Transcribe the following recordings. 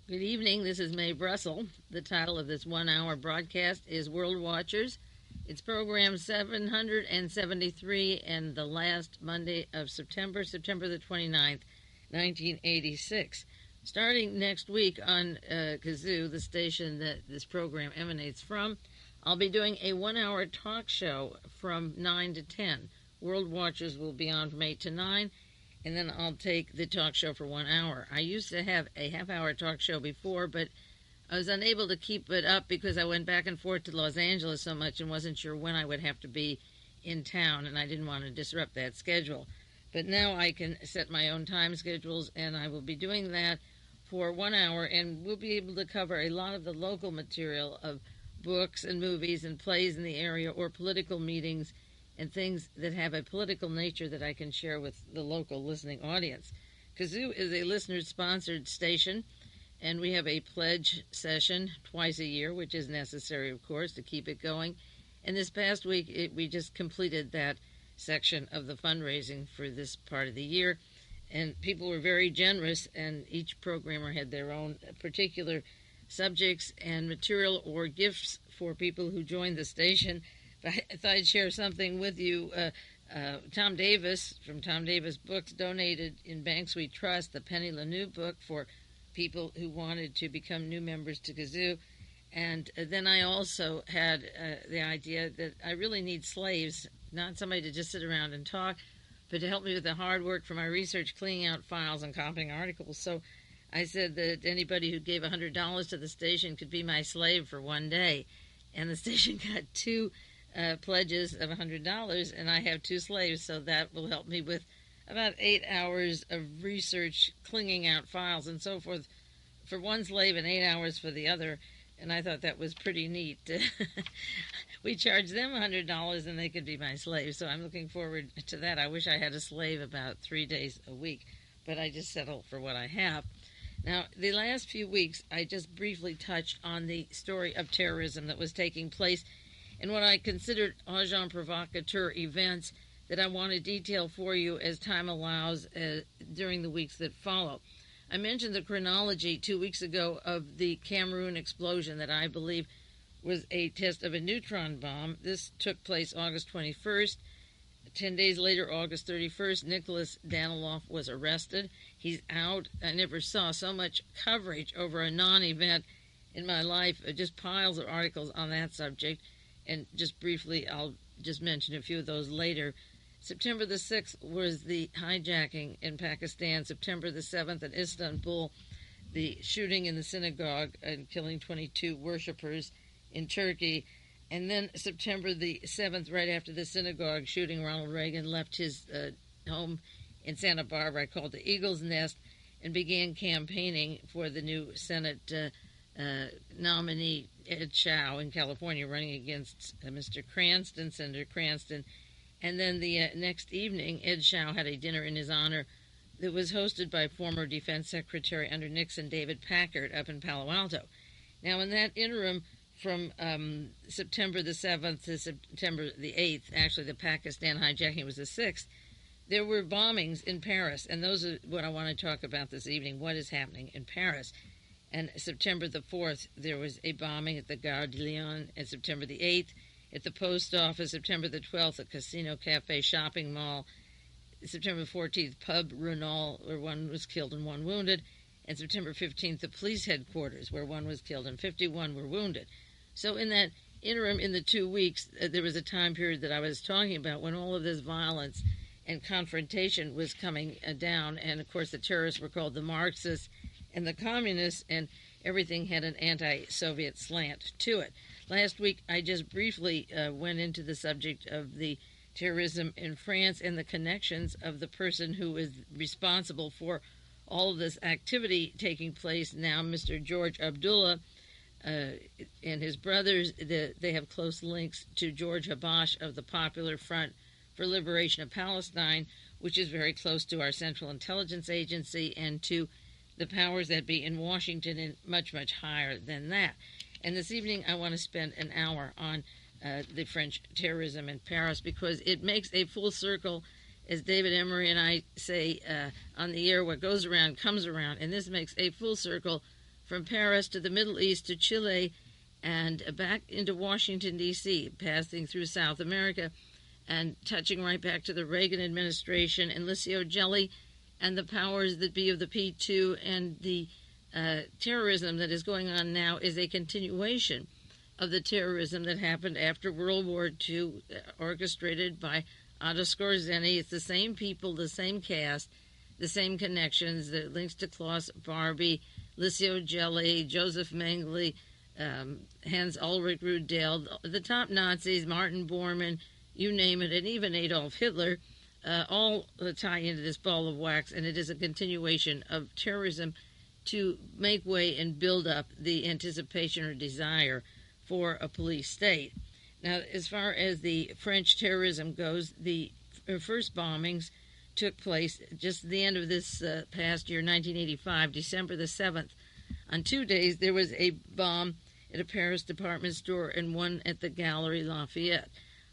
Good evening. This is Mae Brussell. The title of this 1 hour broadcast is World Watchers. It's program 773 and the last Monday of September the 29th, 1986. Starting next week on Kazoo, the station that this program emanates from, I'll be doing a 1 hour talk show from 9 to 10. World Watchers will be on from 8 to 9. And then I'll take the talk show for 1 hour. I used to have a half-hour talk show before, but I was unable to keep it up because I went back and forth to Los Angeles so much and wasn't sure when I would have to be in town, and I didn't want to disrupt that schedule. But now I can set my own time schedules, and I will be doing that for 1 hour, and we'll be able to cover a lot of the local material of books and movies and plays in the area or political meetings and things that have a political nature that I can share with the local listening audience. Kazoo is a listener-sponsored station, and we have a pledge session twice a year, which is necessary, of course, to keep it going. And this past week, we just completed that section of the fundraising for this part of the year, and people were very generous, and each programmer had their own particular subjects and material or gifts for people who joined the station. I thought I'd share something with you. Tom Davis from Tom Davis Books donated in Banks We Trust the Penny Lanou book for people who wanted to become new members to Kazoo. And then I also had the idea that I really need slaves, not somebody to just sit around and talk, but to help me with the hard work for my research, cleaning out files and copying articles. So I said that anybody who gave $100 to the station could be my slave for one day. And the station got two pledges of $100, and I have two slaves, so that will help me with about 8 hours of research, cleaning out files and so forth for one slave and 8 hours for the other, and I thought that was pretty neat. We charged them $100 and they could be my slave, so I'm looking forward to that. I wish I had a slave about 3 days a week, but I just settle for what I have. Now, the last few weeks, I just briefly touched on the story of terrorism that was taking place and what I considered agent provocateur events that I want to detail for you as time allows during the weeks that follow. I mentioned the chronology 2 weeks ago of the Cameroon explosion that I believe was a test of a neutron bomb. This took place August 21st. 10 days later, August 31st, Nicholas Daniloff was arrested. He's out. I never saw so much coverage over a non-event in my life, just piles of articles on that subject. And just briefly, I'll just mention a few of those later. September the 6th was the hijacking in Pakistan. September the 7th in Istanbul, the shooting in the synagogue and killing 22 worshippers in Turkey. And then September the 7th, right after the synagogue shooting, Ronald Reagan left his home in Santa Barbara, called the Eagle's Nest, and began campaigning for the new Senate nominee, Ed Chow, in California, running against Mr. Cranston, Senator Cranston. And then the next evening, Ed Chow had a dinner in his honor that was hosted by former Defense Secretary under Nixon, David Packard, up in Palo Alto. Now, in that interim, from September the 7th to September the 8th, actually the Pakistan hijacking was the 6th, there were bombings in Paris, and those are what I want to talk about this evening, what is happening in Paris. And September the 4th, there was a bombing at the Gare de Lyon, and September the 8th, at the post office, September the 12th, a casino, cafe, shopping mall, September 14th, pub Renault, where one was killed and one wounded, and September 15th, the police headquarters, where one was killed and 51 were wounded. So in that interim, in the 2 weeks, there was a time period that I was talking about when all of this violence and confrontation was coming down, and of course the terrorists were called the Marxists and the communists, and everything had an anti-Soviet slant to it. Last week, I just briefly went into the subject of the terrorism in France and the connections of the person who is responsible for all of this activity taking place now, Mr. George Abdallah, and his brothers. They have close links to George Habash of the Popular Front for Liberation of Palestine, which is very close to our Central Intelligence Agency and to the powers that be in Washington, and much, much higher than that. And this evening I want to spend an hour on the French terrorism in Paris, because it makes a full circle, as David Emery and I say on the air, what goes around comes around, and this makes a full circle from Paris to the Middle East to Chile and back into Washington, D.C., passing through South America and touching right back to the Reagan administration and Licio Gelli and the powers that be of the P2, and the terrorism that is going on now is a continuation of the terrorism that happened after World War II, orchestrated by Otto Skorzeny. It's the same people, the same cast, the same connections, the links to Klaus, Barbie, Licio Gelli, Joseph Mengele, Hans Ulrich Rudel, the top Nazis, Martin Bormann, you name it, and even Adolf Hitler, all tie into this ball of wax, and it is a continuation of terrorism to make way and build up the anticipation or desire for a police state. Now, as far as the French terrorism goes, the first bombings took place just at the end of this past year, 1985, December the 7th. On 2 days, there was a bomb at a Paris department store and one at the Galerie Lafayette.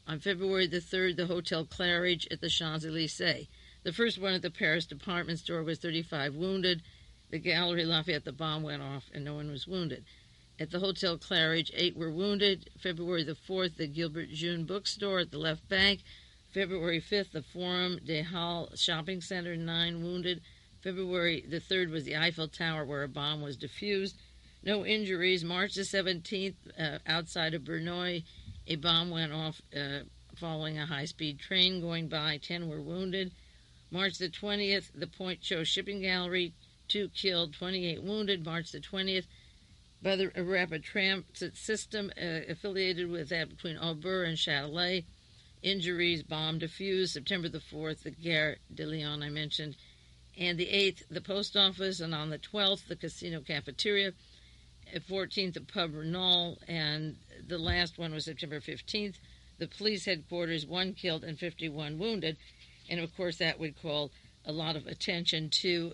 On February the 3rd, the Hotel Claridge at the Champs-Élysées. The first one at the Paris department store was 35 wounded. The Galerie Lafayette, the bomb went off and no one was wounded. At the Hotel Claridge, 8 were wounded. February the 4th, the Gilbert Jeune bookstore at the Left Bank. February 5th, the Forum des Halles shopping center, 9 wounded. February the 3rd was the Eiffel Tower, where a bomb was defused. No injuries. March the 17th, outside of Berneuil, a bomb went off following a high-speed train going by. 10 were wounded. March the 20th, the Point Show Shipping Gallery, 2 killed, 28 wounded. March the 20th, by the rapid transit system affiliated with that between Aubert and Châtelet. Injuries, bomb defused. September the 4th, the Gare de Lyon I mentioned. And the 8th, the post office. And on the 12th, the casino cafeteria. 14th, the pub Renault. And the last one was September 15th, the police headquarters, 1 killed and 51 wounded. And of course, that would call a lot of attention to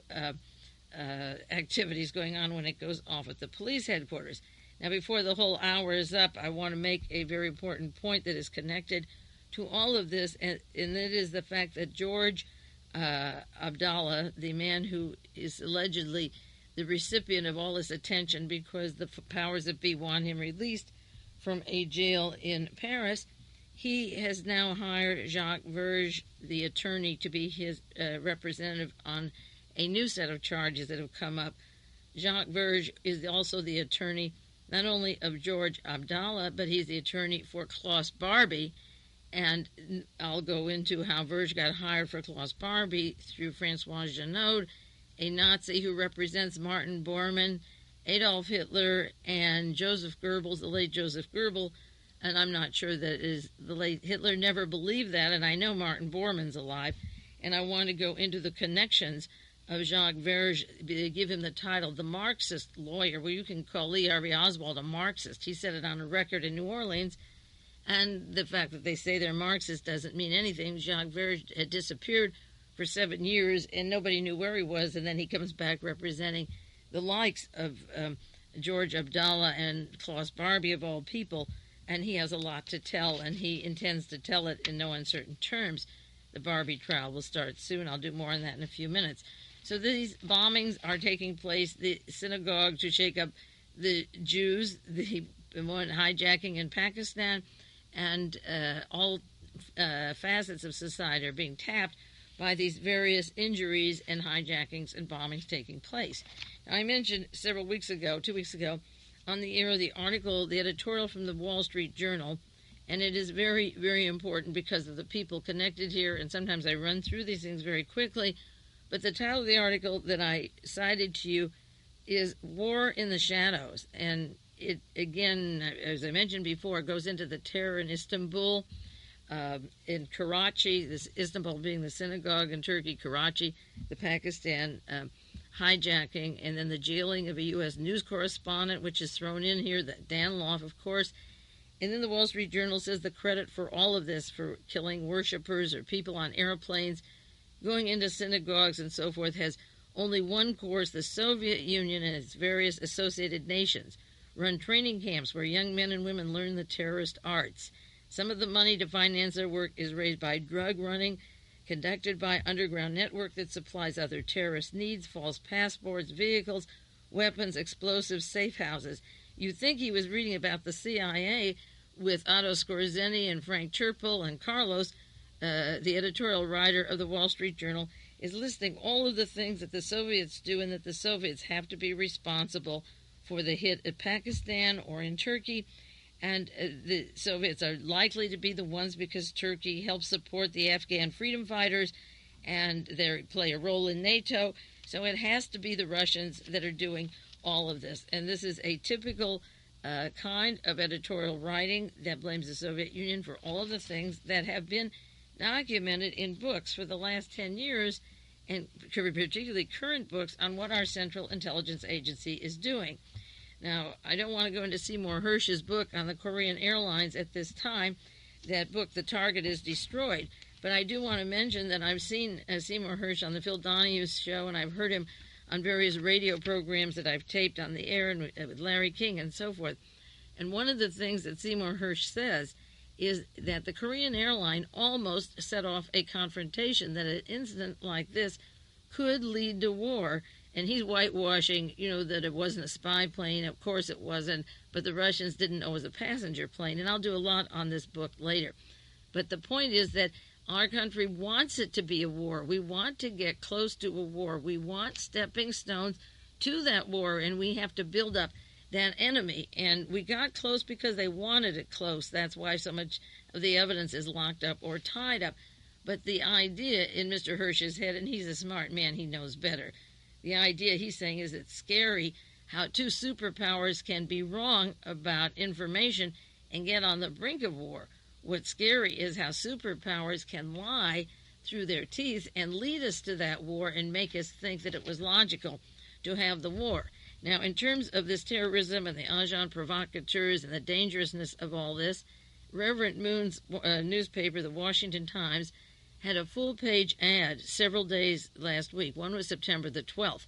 activities going on when it goes off at the police headquarters. Now, before the whole hour is up, I want to make a very important point that is connected to all of this, and it is the fact that George Abdallah, the man who is allegedly the recipient of all this attention because the powers that be want him released from a jail in Paris, he has now hired Jacques Verge, the attorney, to be his representative on a new set of charges that have come up. Jacques Verge is also the attorney not only of George Abdallah, but he's the attorney for Klaus Barbie. And I'll go into how Verge got hired for Klaus Barbie through FRANÇOIS Genoud, a Nazi who represents Martin Bormann, Adolf Hitler, and Joseph Goebbels, the late Joseph Goebbels. And I'm not sure that is the late Hitler never believed that, and I know Martin Bormann's alive. And I want to go into the connections of Jacques Verge. They give him the title, the Marxist lawyer. Well, you can call Lee Harvey Oswald a Marxist. He said it on a record in New Orleans. And the fact that they say they're Marxist doesn't mean anything. Jacques Verge had disappeared for 7 years, and nobody knew where he was. And then he comes back representing the likes of George Abdallah and Klaus Barbie, of all people. And he has a lot to tell, and he intends to tell it in no uncertain terms. The Barbie trial will start soon. I'll do more on that in a few minutes. So these bombings are taking place. The synagogue to shake up the Jews, the one hijacking in Pakistan, and all facets of society are being tapped by these various injuries and hijackings and bombings taking place. Now, I mentioned 2 weeks ago, on the air, the article, the editorial from the Wall Street Journal, and it is very, very important because of the people connected here, and sometimes I run through these things very quickly, but the title of the article that I cited to you is War in the Shadows, and it, again, as I mentioned before, it goes into the terror in Istanbul, in Karachi, this Istanbul being the synagogue in Turkey, Karachi, the Pakistan hijacking, and then the jailing of a U.S. news correspondent, which is thrown in here, that Danloff, of course. And then the Wall Street Journal says the credit for all of this, for killing worshipers or people on airplanes, going into synagogues and so forth, has only one course. The Soviet Union and its various associated nations run training camps where young men and women learn the terrorist arts. Some of the money to finance their work is raised by drug running, conducted by underground network that supplies other terrorist needs, false passports, vehicles, weapons, explosives, safe houses. You'd think he was reading about the CIA with Otto Skorzeny and Frank Churchill, and Carlos, the editorial writer of the Wall Street Journal, is listing all of the things that the Soviets do and that the Soviets have to be responsible for the hit at Pakistan or in Turkey. And the Soviets are likely to be the ones because Turkey helps support the Afghan freedom fighters and they play a role in NATO. So it has to be the Russians that are doing all of this. And this is a typical kind of editorial writing that blames the Soviet Union for all of the things that have been documented in books for the last 10 years, and particularly current books on what our Central Intelligence Agency is doing. Now, I don't want to go into Seymour Hersh's book on the Korean Airlines at this time. That book, The Target is Destroyed. But I do want to mention that I've seen Seymour Hersh on the Phil Donahue show, and I've heard him on various radio programs that I've taped on the air and with Larry King and so forth. And one of the things that Seymour Hersh says is that the Korean airline almost set off a confrontation, that an incident like this could lead to war. And he's whitewashing, that it wasn't a spy plane. Of course it wasn't, but the Russians didn't know it was a passenger plane. And I'll do a lot on this book later. But the point is that our country wants it to be a war. We want to get close to a war. We want stepping stones to that war, and we have to build up that enemy. And we got close because they wanted it close. That's why so much of the evidence is locked up or tied up. But the idea in Mr. Hersh's head, and he's a smart man, he knows better. The idea he's saying is it's scary how two superpowers can be wrong about information and get on the brink of war. What's scary is how superpowers can lie through their teeth and lead us to that war and make us think that it was logical to have the war. Now, in terms of this terrorism and the agents provocateurs and the dangerousness of all this, Reverend Moon's newspaper, the Washington Times, had a full-page ad several days last week. One was September the 12th.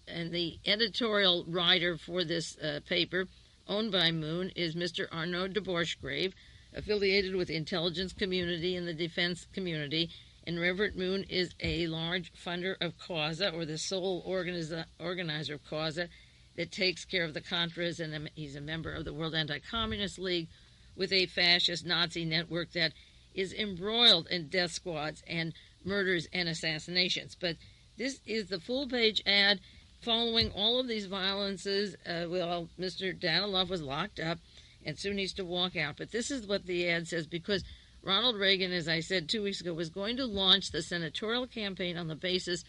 And the editorial writer for this paper, owned by Moon, is Mr. Arnaud de Borchgrave, affiliated with the intelligence community and the defense community. And Reverend Moon is a large funder of CAUSA, or the sole organizer of CAUSA, that takes care of the Contras, and he's a member of the World Anti-Communist League, with a fascist Nazi network that is embroiled in death squads and murders and assassinations. But this is the full-page ad following all of these violences. Mr. Adolf was locked up and soon needs to walk out. But this is what the ad says, because Ronald Reagan, as I said 2 weeks ago, was going to launch the senatorial campaign on the basis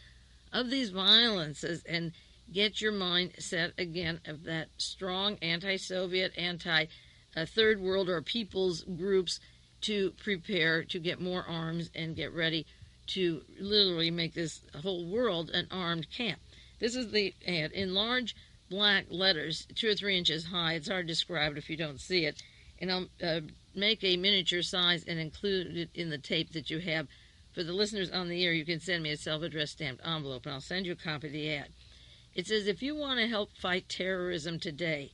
of these violences and get your mind set again of that strong anti-Soviet, anti-third world or people's groups to prepare to get more arms and get ready to literally make this whole world an armed camp. This is the ad in large black letters, 2 or 3 inches high. It's hard to describe it if you don't see it. And I'll make a miniature size and include it in the tape that you have. For the listeners on the air, you can send me a self-addressed stamped envelope, and I'll send you a copy of the ad. It says, if you want to help fight terrorism today,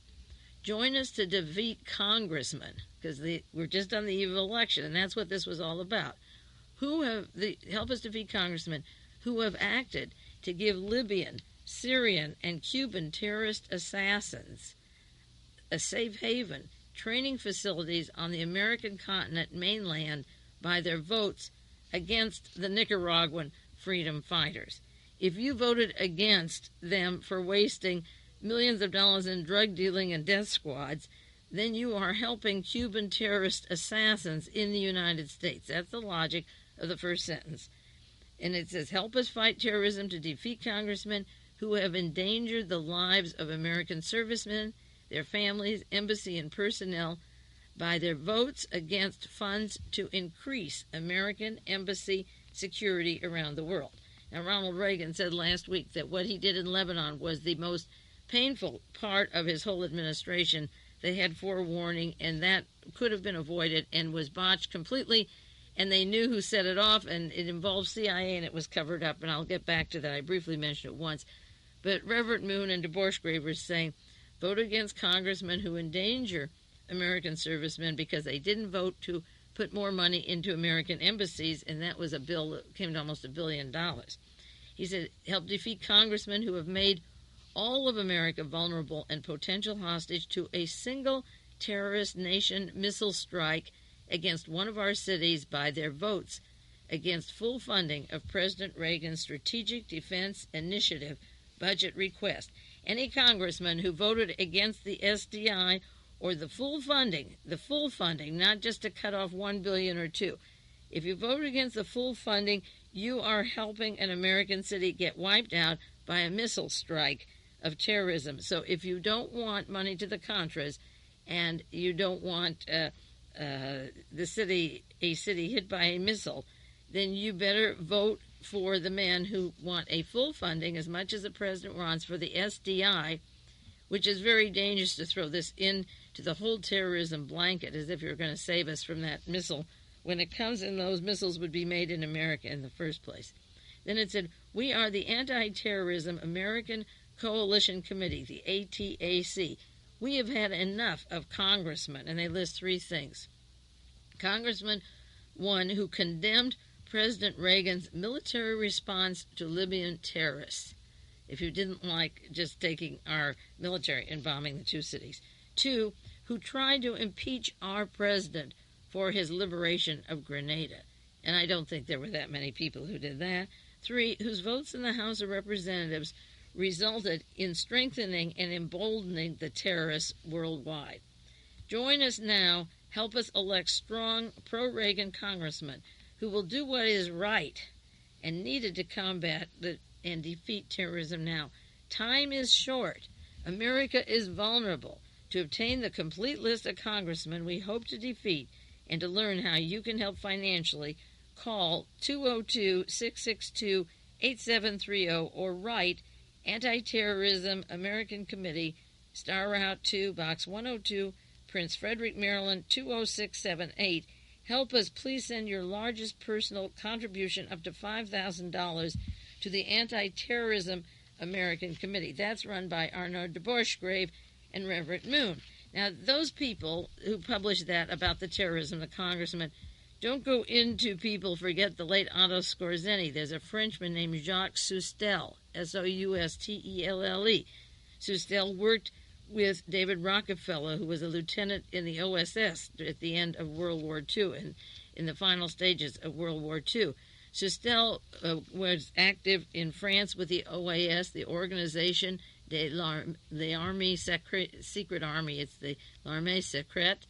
join us to defeat congressmen, because we're just on the eve of election, and that's what this was all about. Help us defeat congressmen who have acted to give Libyan, Syrian, and Cuban terrorist assassins a safe haven, training facilities on the American continent mainland by their votes against the Nicaraguan freedom fighters. If you voted against them for wasting millions of dollars in drug dealing and death squads, then you are helping Cuban terrorist assassins in the United States. That's the logic of the first sentence. And it says, help us fight terrorism to defeat congressmen who have endangered the lives of American servicemen, their families, embassy, and personnel by their votes against funds to increase American embassy security around the world. Now, Ronald Reagan said last week that what he did in Lebanon was the most painful part of his whole administration. They had forewarning, and that could have been avoided and was botched completely, and they knew who set it off, and it involved CIA, and it was covered up, and I'll get back to that. I briefly mentioned it once. But Reverend Moon and de Borchgrave were saying, vote against congressmen who endanger American servicemen because they didn't vote to put more money into American embassies, and that was a bill that came to almost $1 billion. He said, help defeat congressmen who have made all of America vulnerable and potential hostage to a single terrorist nation missile strike against one of our cities by their votes against full funding of President Reagan's Strategic Defense Initiative budget request. Any congressman who voted against the SDI or the full funding, not just to cut off $1 billion or $2 billion. If you vote against the full funding, you are helping an American city get wiped out by a missile strike of terrorism. So if you don't want money to the Contras and you don't want a city hit by a missile, then you better vote for the men who want a full funding as much as the president wants for the SDI, which is very dangerous to throw this into the whole terrorism blanket as if you're going to save us from that missile when it comes in. Those missiles would be made in America in the first place. Then it said, we are the Anti-Terrorism American Coalition Committee, the ATAC. We have had enough of congressmen, and they list three things. Congressman one who condemned President Reagan's military response to Libyan terrorists. If you didn't like just taking our military and bombing the two cities. Two, who tried to impeach our president for his liberation of Grenada. And I don't think there were that many people who did that. Three, whose votes in the House of Representatives resulted in strengthening and emboldening the terrorists worldwide. Join us now. Help us elect strong pro-Reagan congressmen who will do what is right and needed to combat and defeat terrorism now. Time is short. America is vulnerable. To obtain the complete list of congressmen we hope to defeat and to learn how you can help financially, call 202-662-8730 or write Anti-Terrorism American Committee, Star Route 2, Box 102, Prince Frederick, Maryland 20678. Help us. Please send your largest personal contribution up to $5,000 to the Anti-Terrorism American Committee. That's run by Arnaud de Borchgrave and Reverend Moon. Now, those people who publish that about the terrorism, the congressman, don't go into people, forget the late Otto Skorzeny. There's a Frenchman named Jacques Soustelle, Soustelle. Soustelle worked with David Rockefeller, who was a lieutenant in the OSS at the end of World War II and in the final stages of World War II. Soustelle was active in France with the OAS, the Organisation de l'Armée Secret Army. It's the L'Armée Secrète.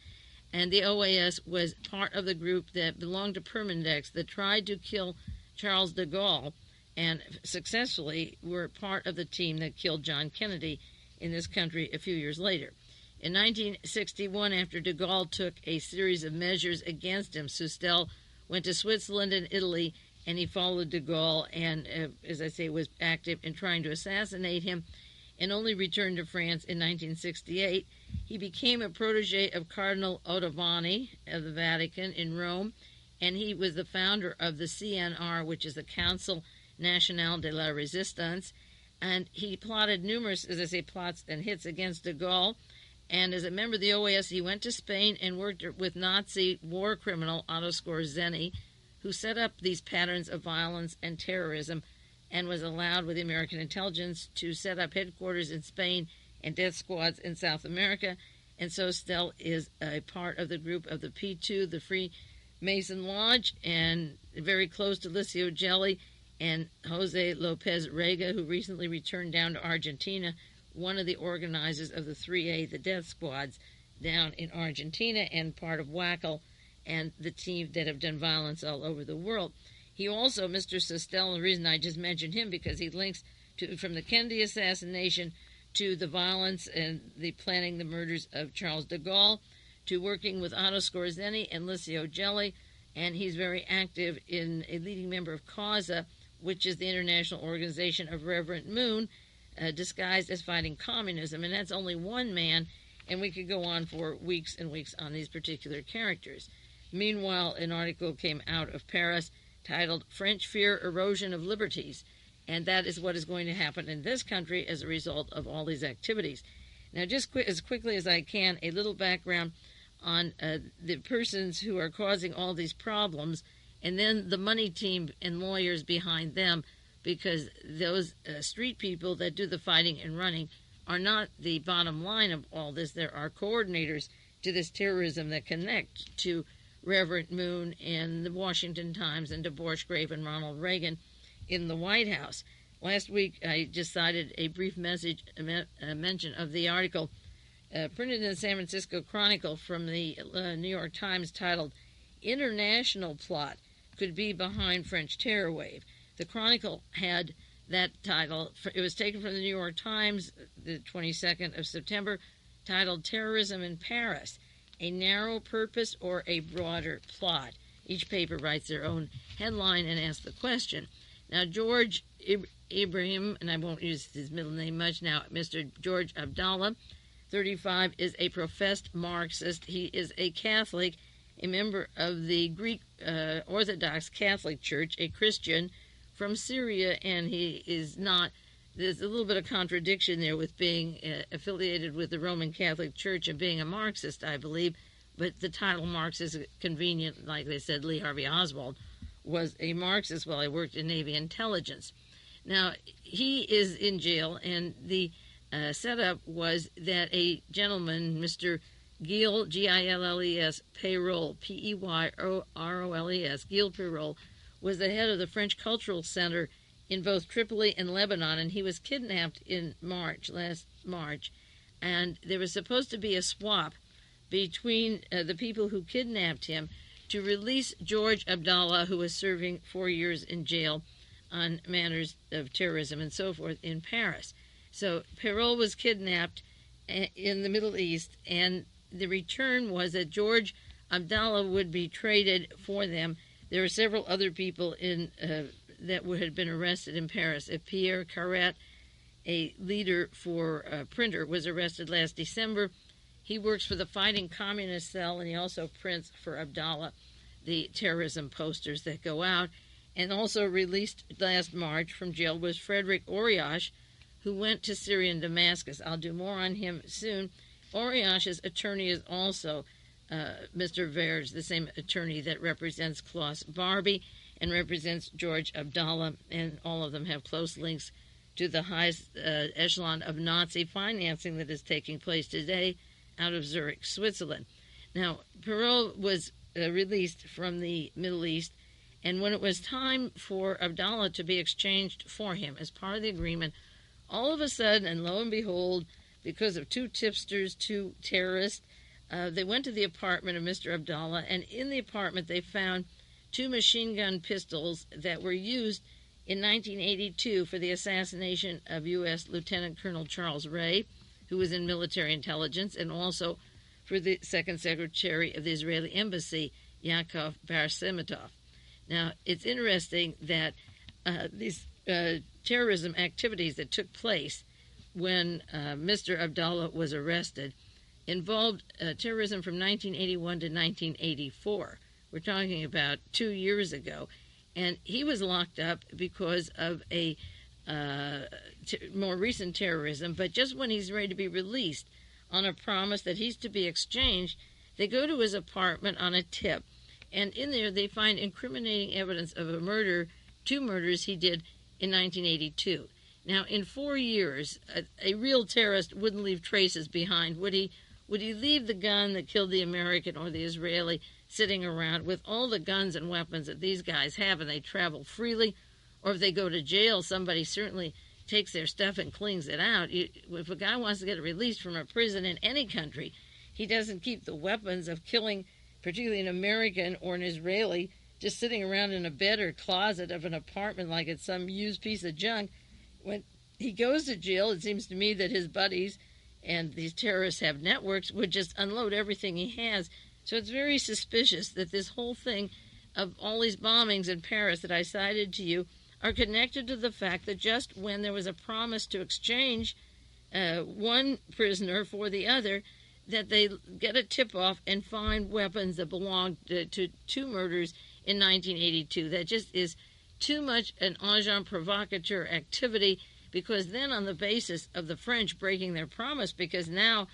And the OAS was part of the group that belonged to Permindex that tried to kill Charles de Gaulle and successfully were part of the team that killed John Kennedy in this country a few years later. In 1961, after de Gaulle took a series of measures against him, Soustelle went to Switzerland and Italy, and he followed de Gaulle and, as I say, was active in trying to assassinate him, and only returned to France in 1968. He became a protege of Cardinal Ottavani of the Vatican in Rome, and he was the founder of the CNR, which is the Council National de la Resistance, and he plotted numerous, as I say, plots and hits against de Gaulle. And as a member of the OAS, he went to Spain and worked with Nazi war criminal Otto Skorzeny, who set up these patterns of violence and terrorism, and was allowed with the American intelligence to set up headquarters in Spain and death squads in South America. And so Soustelle is a part of the group of the P2, the Freemason Lodge, and very close to Licio Gelli and Jose Lopez Rega, who recently returned down to Argentina, one of the organizers of the 3A, the death squads, down in Argentina, and part of WACL and the team that have done violence all over the world. He also, Mr. Soustelle, the reason I just mentioned him, because he links to from the Kennedy assassination to the violence and the planning the murders of Charles de Gaulle, to working with Otto Skorzeny and Licio Gelli, and he's very active in a leading member of CAUSA, which is the International Organization of Reverend Moon, disguised as fighting communism. And that's only one man, and we could go on for weeks and weeks on these particular characters. Meanwhile, an article came out of Paris titled French Fear Erosion of Liberties, and that is what is going to happen in this country as a result of all these activities. Now, just as quickly as I can, a little background on the persons who are causing all these problems, and then the money team and lawyers behind them, because those street people that do the fighting and running are not the bottom line of all this. There are coordinators to this terrorism that connect to Reverend Moon and the Washington Times and to Borchgrave and Ronald Reagan in the White House. Last week, I just cited a brief mention of the article printed in the San Francisco Chronicle from the New York Times titled, "International Plot Could Be Behind French Terror Wave." The Chronicle had that title. It was taken from the New York Times, the 22nd of September, titled "Terrorism in Paris, a Narrow Purpose or a Broader Plot." Each paper writes their own headline and asks the question. Now, George Ibrahim, and I won't use his middle name much now, Mr. George Abdallah, 35, is a professed Marxist. He is a Catholic, a member of the Greek Orthodox Catholic Church, a Christian from Syria, and he is not. There's a little bit of contradiction there with being affiliated with the Roman Catholic Church and being a Marxist, I believe, but the title Marxist is convenient. Like they said, Lee Harvey Oswald was a Marxist while he worked in Navy intelligence. Now, he is in jail, and the setup was that a gentleman, Mr. Gilles, Gilles, Payroll, Peyroles, Gilles Payroll, was the head of the French Cultural Center in both Tripoli and Lebanon, and he was kidnapped in last March, and there was supposed to be a swap between the people who kidnapped him to release George Abdallah, who was serving 4 years in jail on matters of terrorism and so forth in Paris. So Payroll was kidnapped in the Middle East, and the return was that George Abdallah would be traded for them. There were several other people that had been arrested in Paris. Pierre, Carette, a leader for a printer, was arrested last December. He works for the Fighting Communist Cell, and he also prints for Abdallah the terrorism posters that go out. And also released last March from jail was Frederick Oriash, who went to Syria and Damascus. I'll do more on him soon. Oriash's attorney is also Mr. Verge, the same attorney that represents Klaus Barbie and represents George Abdallah, and all of them have close links to the highest echelon of Nazi financing that is taking place today out of Zurich, Switzerland. Now, Payroll was released from the Middle East, and when it was time for Abdallah to be exchanged for him as part of the agreement, all of a sudden, and lo and behold, because of two tipsters, two terrorists, they went to the apartment of Mr. Abdallah, and in the apartment they found two machine gun pistols that were used in 1982 for the assassination of U.S. Lieutenant Colonel Charles Ray, who was in military intelligence, and also for the Second Secretary of the Israeli Embassy, Yaakov Bar-Semitov. Now, it's interesting that these terrorism activities that took place when Mr. Abdallah was arrested involved terrorism from 1981 to 1984. We're talking about 2 years ago. And he was locked up because of a more recent terrorism. But just when he's ready to be released on a promise that he's to be exchanged, they go to his apartment on a tip. And in there they find incriminating evidence of a murder, 2 murders he did in 1982. Now, in 4 years, a real terrorist wouldn't leave traces behind. Would he leave the gun that killed the American or the Israeli sitting around with all the guns and weapons that these guys have, and they travel freely? Or if they go to jail, somebody certainly takes their stuff and cleans it out. If a guy wants to get released from a prison in any country, he doesn't keep the weapons of killing, particularly an American or an Israeli, just sitting around in a bed or closet of an apartment like it's some used piece of junk. When he goes to jail, it seems to me that his buddies, and these terrorists have networks, would just unload everything he has. So it's very suspicious that this whole thing of all these bombings in Paris that I cited to you are connected to the fact that just when there was a promise to exchange one prisoner for the other, that they get a tip-off and find weapons that belonged to 2 murders in 1982. That just is too much an agent provocateur activity, because then on the basis of the French breaking their promise, because now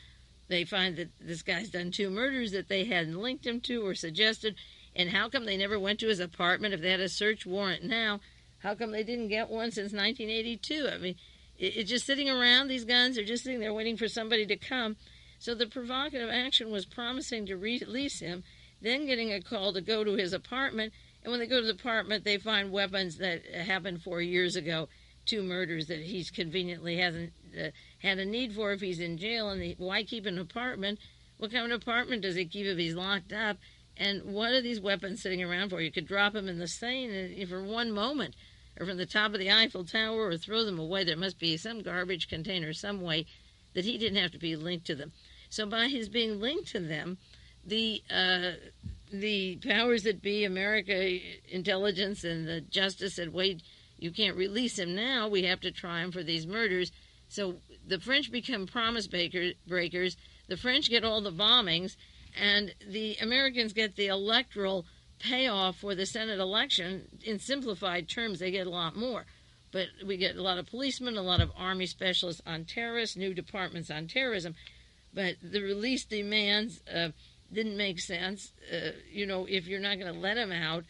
they find that this guy's done 2 murders that they hadn't linked him to or suggested, and how come they never went to his apartment if they had a search warrant now? How come they didn't get one since 1982? I mean, it's just sitting around. These guns are just sitting there waiting for somebody to come. So the provocative action was promising to release him, then getting a call to go to his apartment. And when they go to the apartment, they find weapons that happened 4 years ago, 2 murders that he's conveniently hasn't had a need for if he's in jail. And why keep an apartment? What kind of apartment does he keep if he's locked up? And what are these weapons sitting around for? You could drop them in the Seine for one moment, or from the top of the Eiffel Tower, or throw them away. There must be some garbage container some way that he didn't have to be linked to them. So by his being linked to them, the powers that be, America, intelligence, and the justice said, wait, you can't release him now. We have to try him for these murders. So the French become promise breakers. The French get all the bombings, and the Americans get the electoral payoff for the Senate election. In simplified terms, they get a lot more. But we get a lot of policemen, a lot of army specialists on terrorists, new departments on terrorism. But the release demands didn't make sense. If you're not going to let him out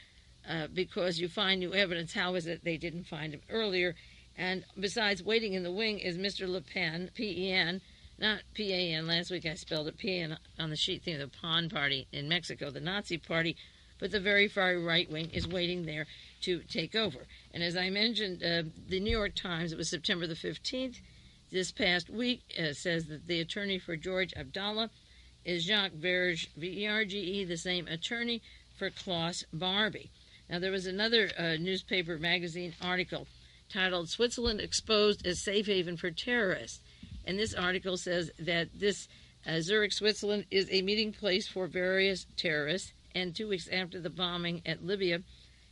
because you find new evidence, how is it they didn't find him earlier? And besides, waiting in the wing is Mr. Le Pen, P-E-N, not P-A-N. Last week I spelled it P-A-N on the sheet thing, the PAN party in Mexico, the Nazi party. But the very far right wing is waiting there to take over. And as I mentioned, the New York Times, it was September the 15th, this past week, says that the attorney for George Abdallah is Jacques Verge, V-E-R-G-E, the same attorney for Klaus Barbie. Now, there was another newspaper magazine article titled Switzerland Exposed as Safe Haven for Terrorists. And this article says that this Zurich, Switzerland, is a meeting place for various terrorists. And 2 weeks after the bombing at Libya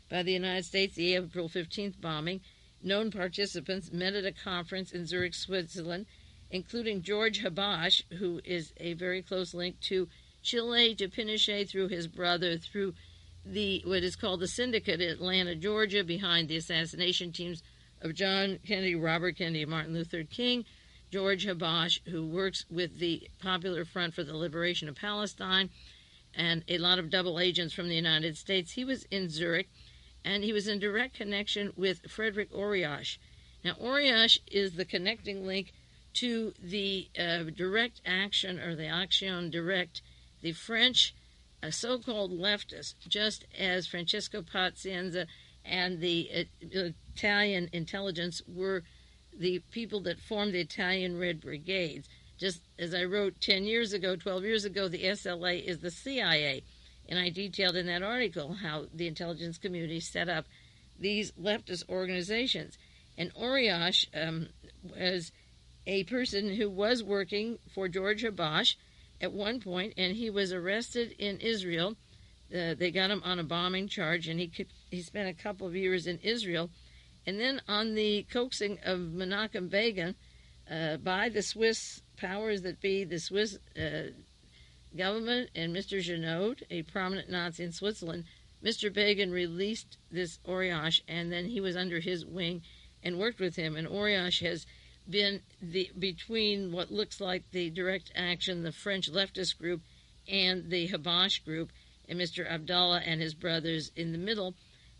by the United States, the April 15th bombing, known participants met at a conference in Zurich, Switzerland, including George Habash, who is a very close link to Chile, to Pinochet through his brother, through what is called the Syndicate in Atlanta, Georgia, behind the assassination teams of John Kennedy, Robert Kennedy, and Martin Luther King. George Habash, who works with the Popular Front for the Liberation of Palestine, and a lot of double agents from the United States. He was in Zurich, and he was in direct connection with Frederick Oriash. Now, Oriash is the connecting link to the direct action, or the Action Direct, the French so-called leftists, just as Francesco Pazienza and the Italian intelligence were the people that formed the Italian Red Brigades. Just as I wrote 12 years ago, the SLA is the CIA. And I detailed in that article how the intelligence community set up these leftist organizations. And Oriash was a person who was working for George Habash at one point, and he was arrested in Israel. They got him on a bombing charge, and he spent a couple of years in Israel. And then on the coaxing of Menachem Begin by the Swiss powers that be, the Swiss government and Mr. Genoud, a prominent Nazi in Switzerland, Mr. Begin released this Oriash, and then he was under his wing and worked with him. And Oriash has been between what looks like the direct action, the French leftist group, and the Habash group, and Mr. Abdallah and his brothers in the middle.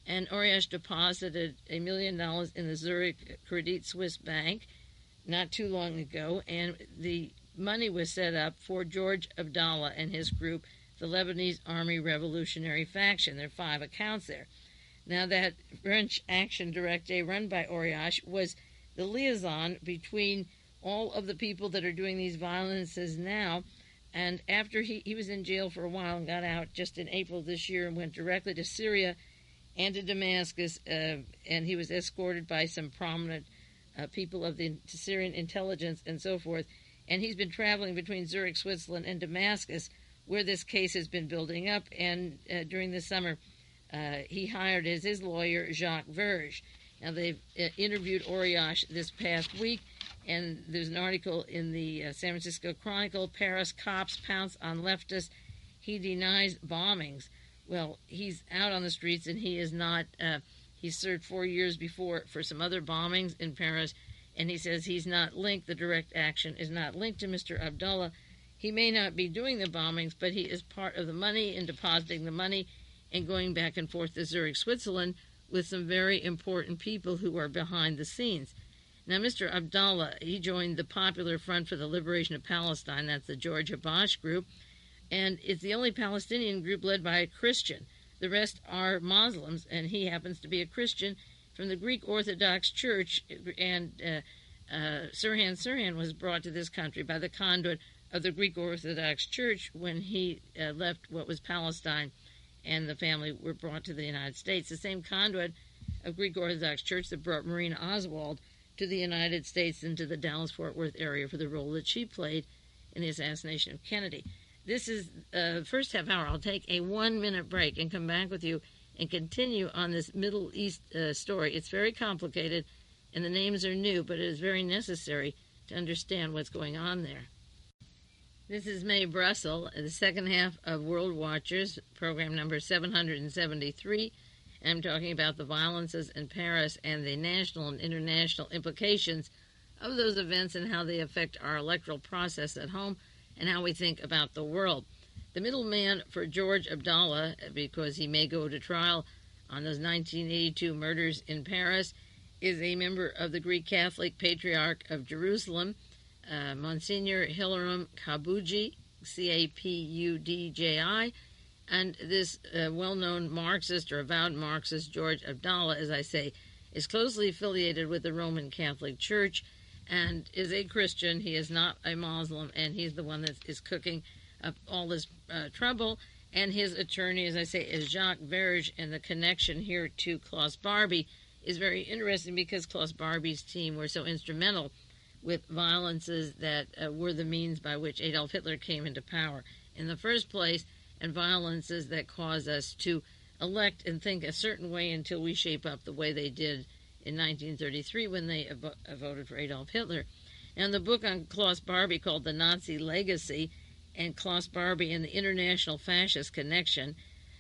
And Oriash deposited $1 million in the Zurich Credit Suisse Bank not too long ago, and the money was set up for George Abdallah and his group, the Lebanese Army Revolutionary Faction. There are 5 accounts there. Now, that French Action Directe run by Oriash was the liaison between all of the people that are doing these violences now. And after he was in jail for a while and got out just in April this year and went directly to Syria and to Damascus, and he was escorted by some prominent people of the Syrian intelligence and so forth. And he's been traveling between Zurich, Switzerland, and Damascus, where this case has been building up. And during the summer, he hired as his lawyer Jacques Verge. Now, they've interviewed Oriash this past week, and there's an article in the San Francisco Chronicle, Paris cops pounce on leftists. He denies bombings. Well, he's out on the streets, and he is not... he served 4 years before for some other bombings in Paris, and he says he's not linked, the direct action is not linked to Mr. Abdallah. He may not be doing the bombings, but he is part of the money and depositing the money and going back and forth to Zurich, Switzerland, with some very important people who are behind the scenes. Now, Mr. Abdallah, he joined the Popular Front for the Liberation of Palestine, that's the George Habash group, and it's the only Palestinian group led by a Christian. The rest are Muslims, and he happens to be a Christian from the Greek Orthodox Church, and Sirhan was brought to this country by the conduit of the Greek Orthodox Church when he left what was Palestine, and the family were brought to the United States. The same conduit of Greek Orthodox Church that brought Marina Oswald to the United States and to the Dallas-Fort Worth area for the role that she played in the assassination of Kennedy. This is the first half hour. I'll take a 1-minute break and come back with you and continue on this Middle East story. It's very complicated, and the names are new, but it is very necessary to understand what's going on there. This is Mae Brussell, the second half of World Watchers, program number 773. I'm talking about the violences in Paris and the national and international implications of those events and how they affect our electoral process at home and how we think about the world. The middleman for George Abdallah, because he may go to trial on those 1982 murders in Paris, is a member of the Greek Catholic Patriarch of Jerusalem, Monsignor Hilaram Kabudji, Capudji, and this well-known Marxist or avowed Marxist, George Abdallah, as I say, is closely affiliated with the Roman Catholic Church and is a Christian. He is not a Muslim, and he's the one that is cooking up all this trouble. And his attorney, as I say, is Jacques Verge, and the connection here to Klaus Barbie is very interesting because Klaus Barbie's team were so instrumental with violences that were the means by which Adolf Hitler came into power in the first place, and violences that cause us to elect and think a certain way until we shape up the way they did in 1933 when they voted for Adolf Hitler. Now, in the book on Klaus Barbie called The Nazi Legacy and Klaus Barbie and the International Fascist Connection,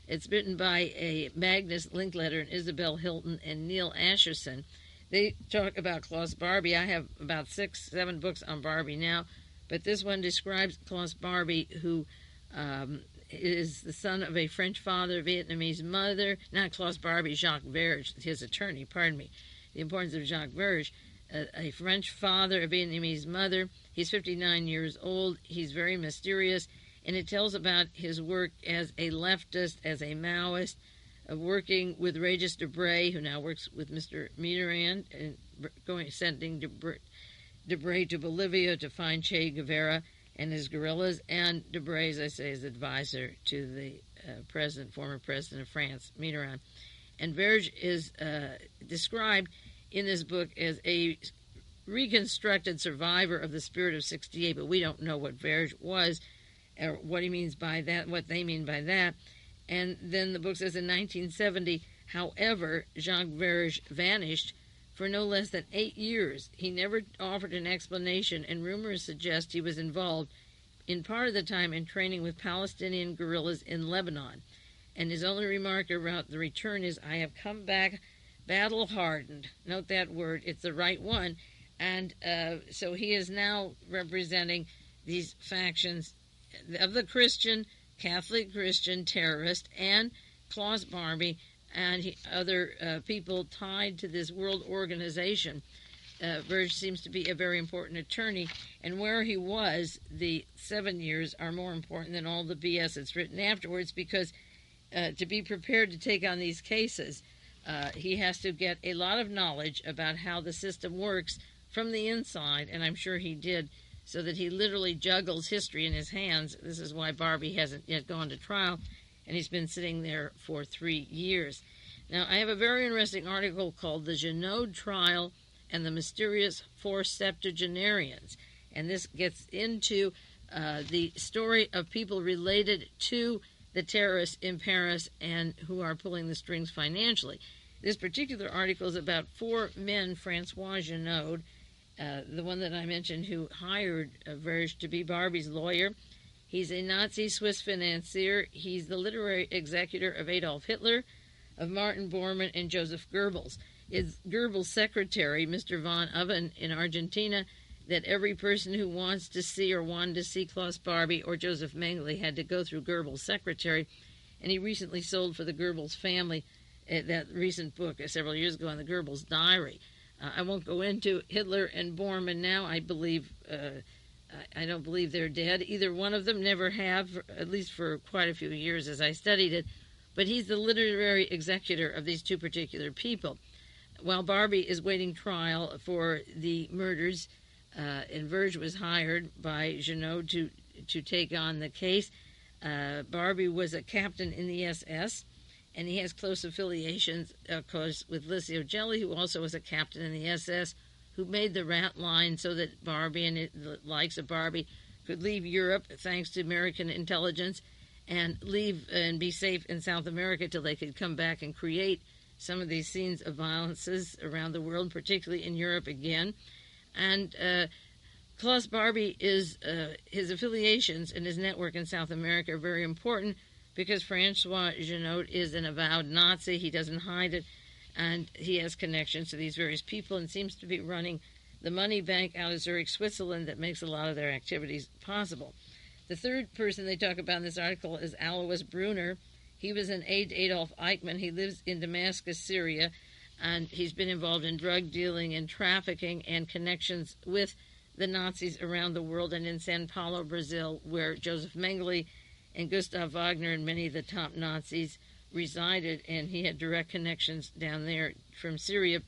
it's written by Magnus Linkletter and Isabel Hilton and Neil Asherson. They talk about Klaus Barbie. I have about 6-7 books on Barbie now, but this one describes Klaus Barbie, who is the son of a French father, Vietnamese mother. Not Klaus Barbie, Jacques Verge, his attorney, pardon me. The importance of Jacques Verge. A French father, a Vietnamese mother. He's 59 years old. He's very mysterious, and it tells about his work as a leftist, as a Maoist, of working with Regis Debray, who now works with Mr. Mitterrand, and sending Debray to Bolivia to find Che Guevara and his guerrillas, and Debray, as I say, is advisor to the former president of France, Mitterrand. And Verge is described in this book as a reconstructed survivor of the spirit of '68, but we don't know what Verge was, or what he means by that, what they mean by that. And then the book says in 1970, however, Jacques Verge vanished for no less than 8 years. He never offered an explanation, and rumors suggest he was involved in part of the time in training with Palestinian guerrillas in Lebanon. And his only remark about the return is, I have come back battle-hardened. Note that word. It's the right one. And so he is now representing these factions of the Catholic Christian terrorist and Klaus Barbie and other people tied to this world organization. Verge seems to be a very important attorney, and where he was, the 7 years are more important than all the BS that's written afterwards, because to be prepared to take on these cases, he has to get a lot of knowledge about how the system works from the inside, and I'm sure he did, so that he literally juggles history in his hands. This is why Barbie hasn't yet gone to trial, and he's been sitting there for 3 years. Now, I have a very interesting article called The Genoud Trial and the Mysterious Four Septuagenarians, and this gets into the story of people related to the terrorists in Paris and who are pulling the strings financially. This particular article is about 4 men, François Genoud, the one that I mentioned, who hired Verge to be Barbie's lawyer. He's a Nazi Swiss financier. He's the literary executor of Adolf Hitler, of Martin Bormann, and Joseph Goebbels. It's Goebbels' secretary, Mr. von Oven, in Argentina, that every person who wants to see or wanted to see Klaus Barbie or Joseph Mengele had to go through Goebbels' secretary, and he recently sold for the Goebbels family that recent book several years ago on the Goebbels diary. I won't go into Hitler and Bormann now. I don't believe they're dead. Either one of them never have, at least for quite a few years as I studied it. But he's the literary executor of these two particular people. While Barbie is waiting trial for the murders, and Verge was hired by Genoud to take on the case. Barbie was a captain in the SS, and he has close affiliations, of course, with Licio Gelli, who also was a captain in the SS, who made the rat line so that Barbie and the likes of Barbie could leave Europe, thanks to American intelligence, and leave and be safe in South America till they could come back and create some of these scenes of violences around the world, particularly in Europe again. And Klaus Barbie is his affiliations and his network in South America are very important because Francois Genoud is an avowed Nazi. He doesn't hide it, and he has connections to these various people and seems to be running the money bank out of Zurich, Switzerland, that makes a lot of their activities possible. The third person they talk about in this article is ALOIS Brunner. He was an aide to Adolf Eichmann. He lives in Damascus, Syria, and he's been involved in drug dealing and trafficking and connections with the Nazis around the world, and in Sao Paulo, Brazil, where Joseph Mengele and Gustav Wagner and many of the top Nazis resided, and he had direct connections down there from Syria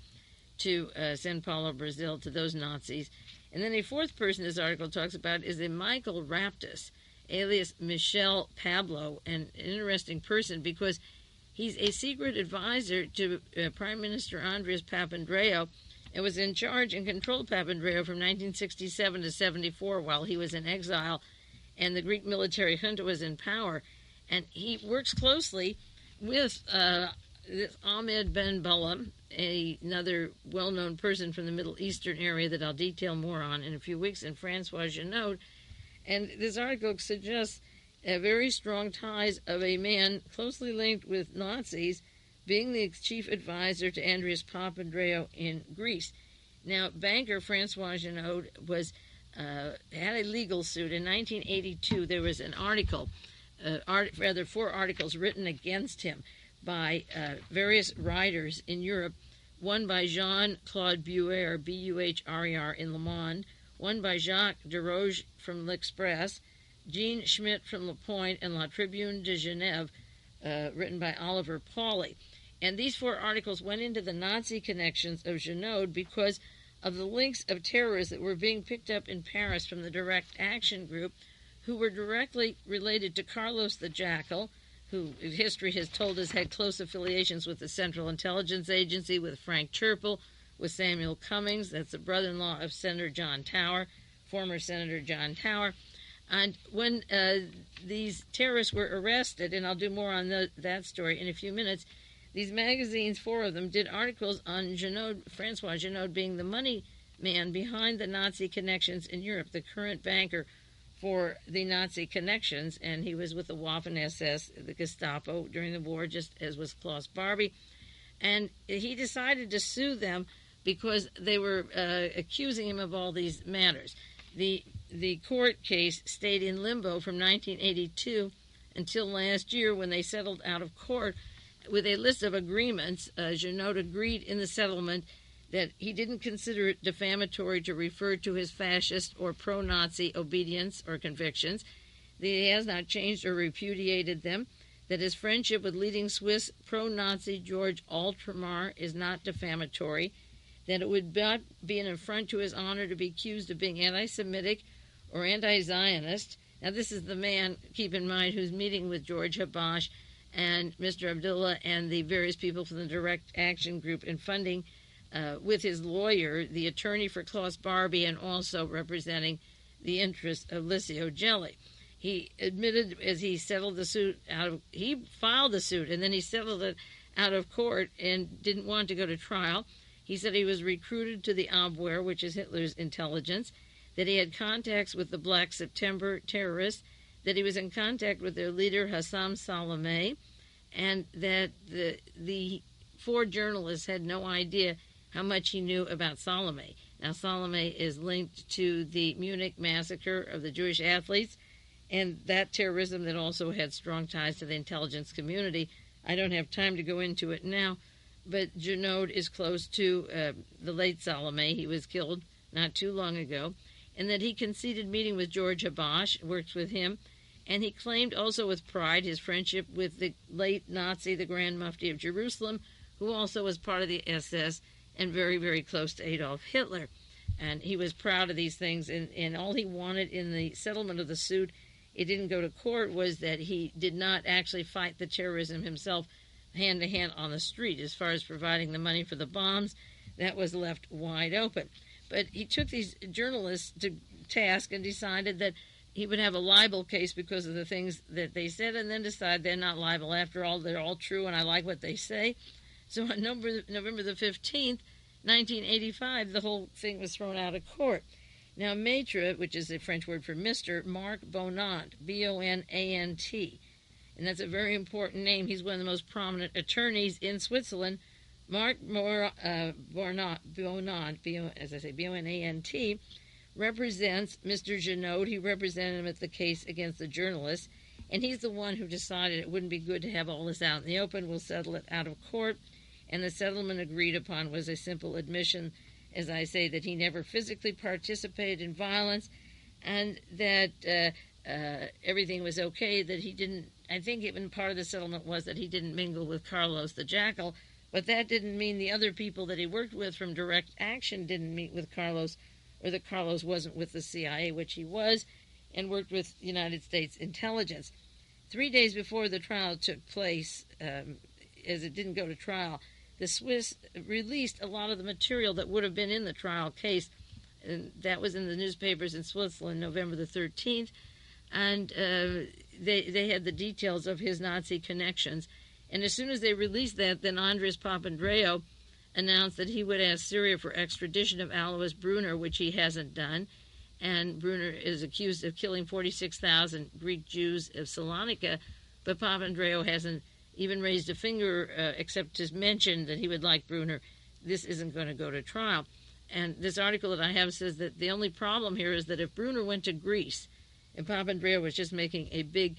to Sao Paulo, Brazil, to those Nazis. And then a fourth person this article talks about is a Michael Raptus, alias Michel Pablo, an interesting person because he's a secret advisor to Prime Minister Andreas Papandreou and was in charge and controlled Papandreou from 1967 to 74 while he was in exile and the Greek military junta was in power. And he works closely with this Ahmed Ben Bella, another well-known person from the Middle Eastern area that I'll detail more on in a few weeks, and Francois Genoud. And this article suggests very strong ties of a man closely linked with Nazis being the chief advisor to Andreas Papandreou in Greece. Now, banker Francois Genoud had a legal suit. In 1982, there was an article, four articles written against him by various writers in Europe, one by Jean-Claude Buer, B-U-H-R-E-R, in Le Monde, one by Jacques Deroge from L'Express, Jean Schmidt from Le Point, and La Tribune de Genève, written by Oliver Pauly. And these four articles went into the Nazi connections of Genoud because of the links of terrorists that were being picked up in Paris from the Direct Action Group, who were directly related to Carlos the Jackal, who history has told us had close affiliations with the Central Intelligence Agency, with Frank Churchill, with Samuel Cummings, that's the brother-in-law of Senator John Tower, former Senator John Tower. And when these terrorists were arrested, and I'll do more on that story in a few minutes, these magazines, four of them, did articles on Genoud, Francois Genoud being the money man behind the Nazi connections in Europe, the current banker for the Nazi connections, and he was with the Waffen-SS, the Gestapo, during the war, just as was Klaus Barbie. And he decided to sue them because they were accusing him of all these matters. The court case stayed in limbo from 1982 until last year when they settled out of court with a list of agreements. Genoud agreed in the settlement that he didn't consider it defamatory to refer to his fascist or pro-Nazi obedience or convictions, that he has not changed or repudiated them, that his friendship with leading Swiss pro-Nazi George Altramar is not defamatory, that it would not be an affront to his honor to be accused of being anti-Semitic or anti-Zionist. Now, this is the man, keep in mind, who's meeting with George Habash and Mr. Abdallah and the various people from the Direct Action Group in funding with his lawyer, the attorney for Klaus Barbie, and also representing the interests of Licio Gelli. He admitted as he settled the suit he filed the suit and then he settled it out of court and didn't want to go to trial. He said he was recruited to the Abwehr, which is Hitler's intelligence, that he had contacts with the Black September terrorists, that he was in contact with their leader, Hassan Salameh, and that the four journalists had no idea how much he knew about Salameh. Now, Salameh is linked to the Munich massacre of the Jewish athletes, and that terrorism that also had strong ties to the intelligence community I don't have time to go into it now, but Genoud is close to the late Salome. He was killed not too long ago, and that he conceded meeting with George Habash, worked with him, and he claimed also with pride his friendship with the late Nazi, the Grand Mufti of Jerusalem, who also was part of the SS and very, very close to Adolf Hitler. And he was proud of these things, and all he wanted in the settlement of the suit, it didn't go to court, was that he did not actually fight the terrorism himself hand-to-hand on the street. As far as providing the money for the bombs, that was left wide open. But he took these journalists to task and decided that he would have a libel case because of the things that they said, and then decide they're not liable. After all, they're all true, and I like what they say. So on November the 15th, 1985, the whole thing was thrown out of court. Now, Maître, which is a French word for Mr., Marc Bonnant, Bonant, and that's a very important name. He's one of the most prominent attorneys in Switzerland. Marc Bonnant, as I say, Bonant, represents Mr. Genoud. He represented him at the case against the journalists, and he's the one who decided it wouldn't be good to have all this out in the open. We'll settle it out of court. And the settlement agreed upon was a simple admission, as I say, that he never physically participated in violence, and that everything was okay, that he didn't, I think even part of the settlement was that he didn't mingle with Carlos the Jackal, but that didn't mean the other people that he worked with from direct action didn't meet with Carlos, or that Carlos wasn't with the CIA, which he was, and worked with United States intelligence. 3 days before the trial took place, as it didn't go to trial, the Swiss released a lot of the material that would have been in the trial case, and that was in the newspapers in Switzerland November the 13th, and they had the details of his Nazi connections. And as soon as they released that, then Andres Papandreou announced that he would ask Syria for extradition of ALOIS Brunner, which he hasn't done, and Brunner is accused of killing 46,000 Greek Jews of Salonika, but Papandreou hasn't even raised a finger except to mention that he would like Brunner. This isn't going to go to trial. And this article that I have says that the only problem here is that if Brunner went to Greece, and Papandreou was just making a big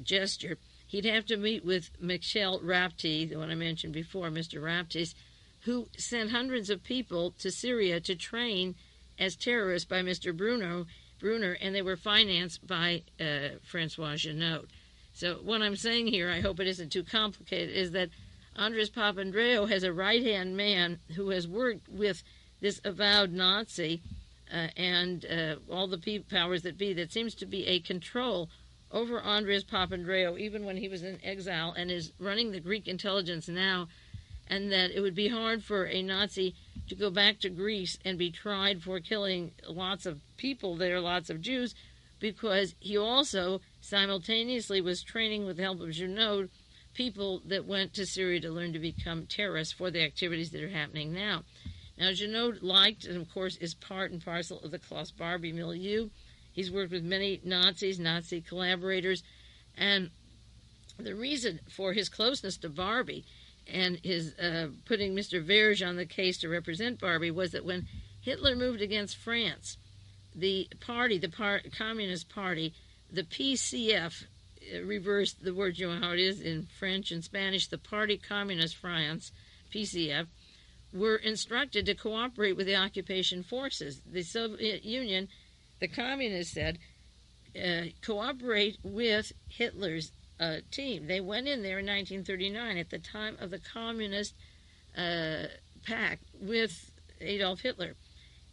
gesture, he'd have to meet with Michel Rapti, the one I mentioned before, Mr. Raptis, who sent hundreds of people to Syria to train as terrorists by Mr. Brunner, and they were financed by François Genoud. So what I'm saying here, I hope it isn't too complicated, is that Andres Papandreou has a right-hand man who has worked with this avowed Nazi and all the powers that be. That seems to be a control over Andres Papandreou, even when he was in exile, and is running the Greek intelligence now, and that it would be hard for a Nazi to go back to Greece and be tried for killing lots of people there, lots of Jews, because he also simultaneously was training, with the help of Genoud, people that went to Syria to learn to become terrorists for the activities that are happening now. Now, Genoud liked, and of course is part and parcel of the Klaus Barbie milieu. He's worked with many Nazis, Nazi collaborators, and the reason for his closeness to Barbie and his putting Mr. Verge on the case to represent Barbie was that when Hitler moved against France, the Communist Party, the PCF, reversed the word, you know how it is in French and Spanish, the Parti Communist France, PCF, were instructed to cooperate with the occupation forces. The Soviet Union, the communists said, cooperate with Hitler's team. They went in there in 1939 at the time of the communist pact with Adolf Hitler.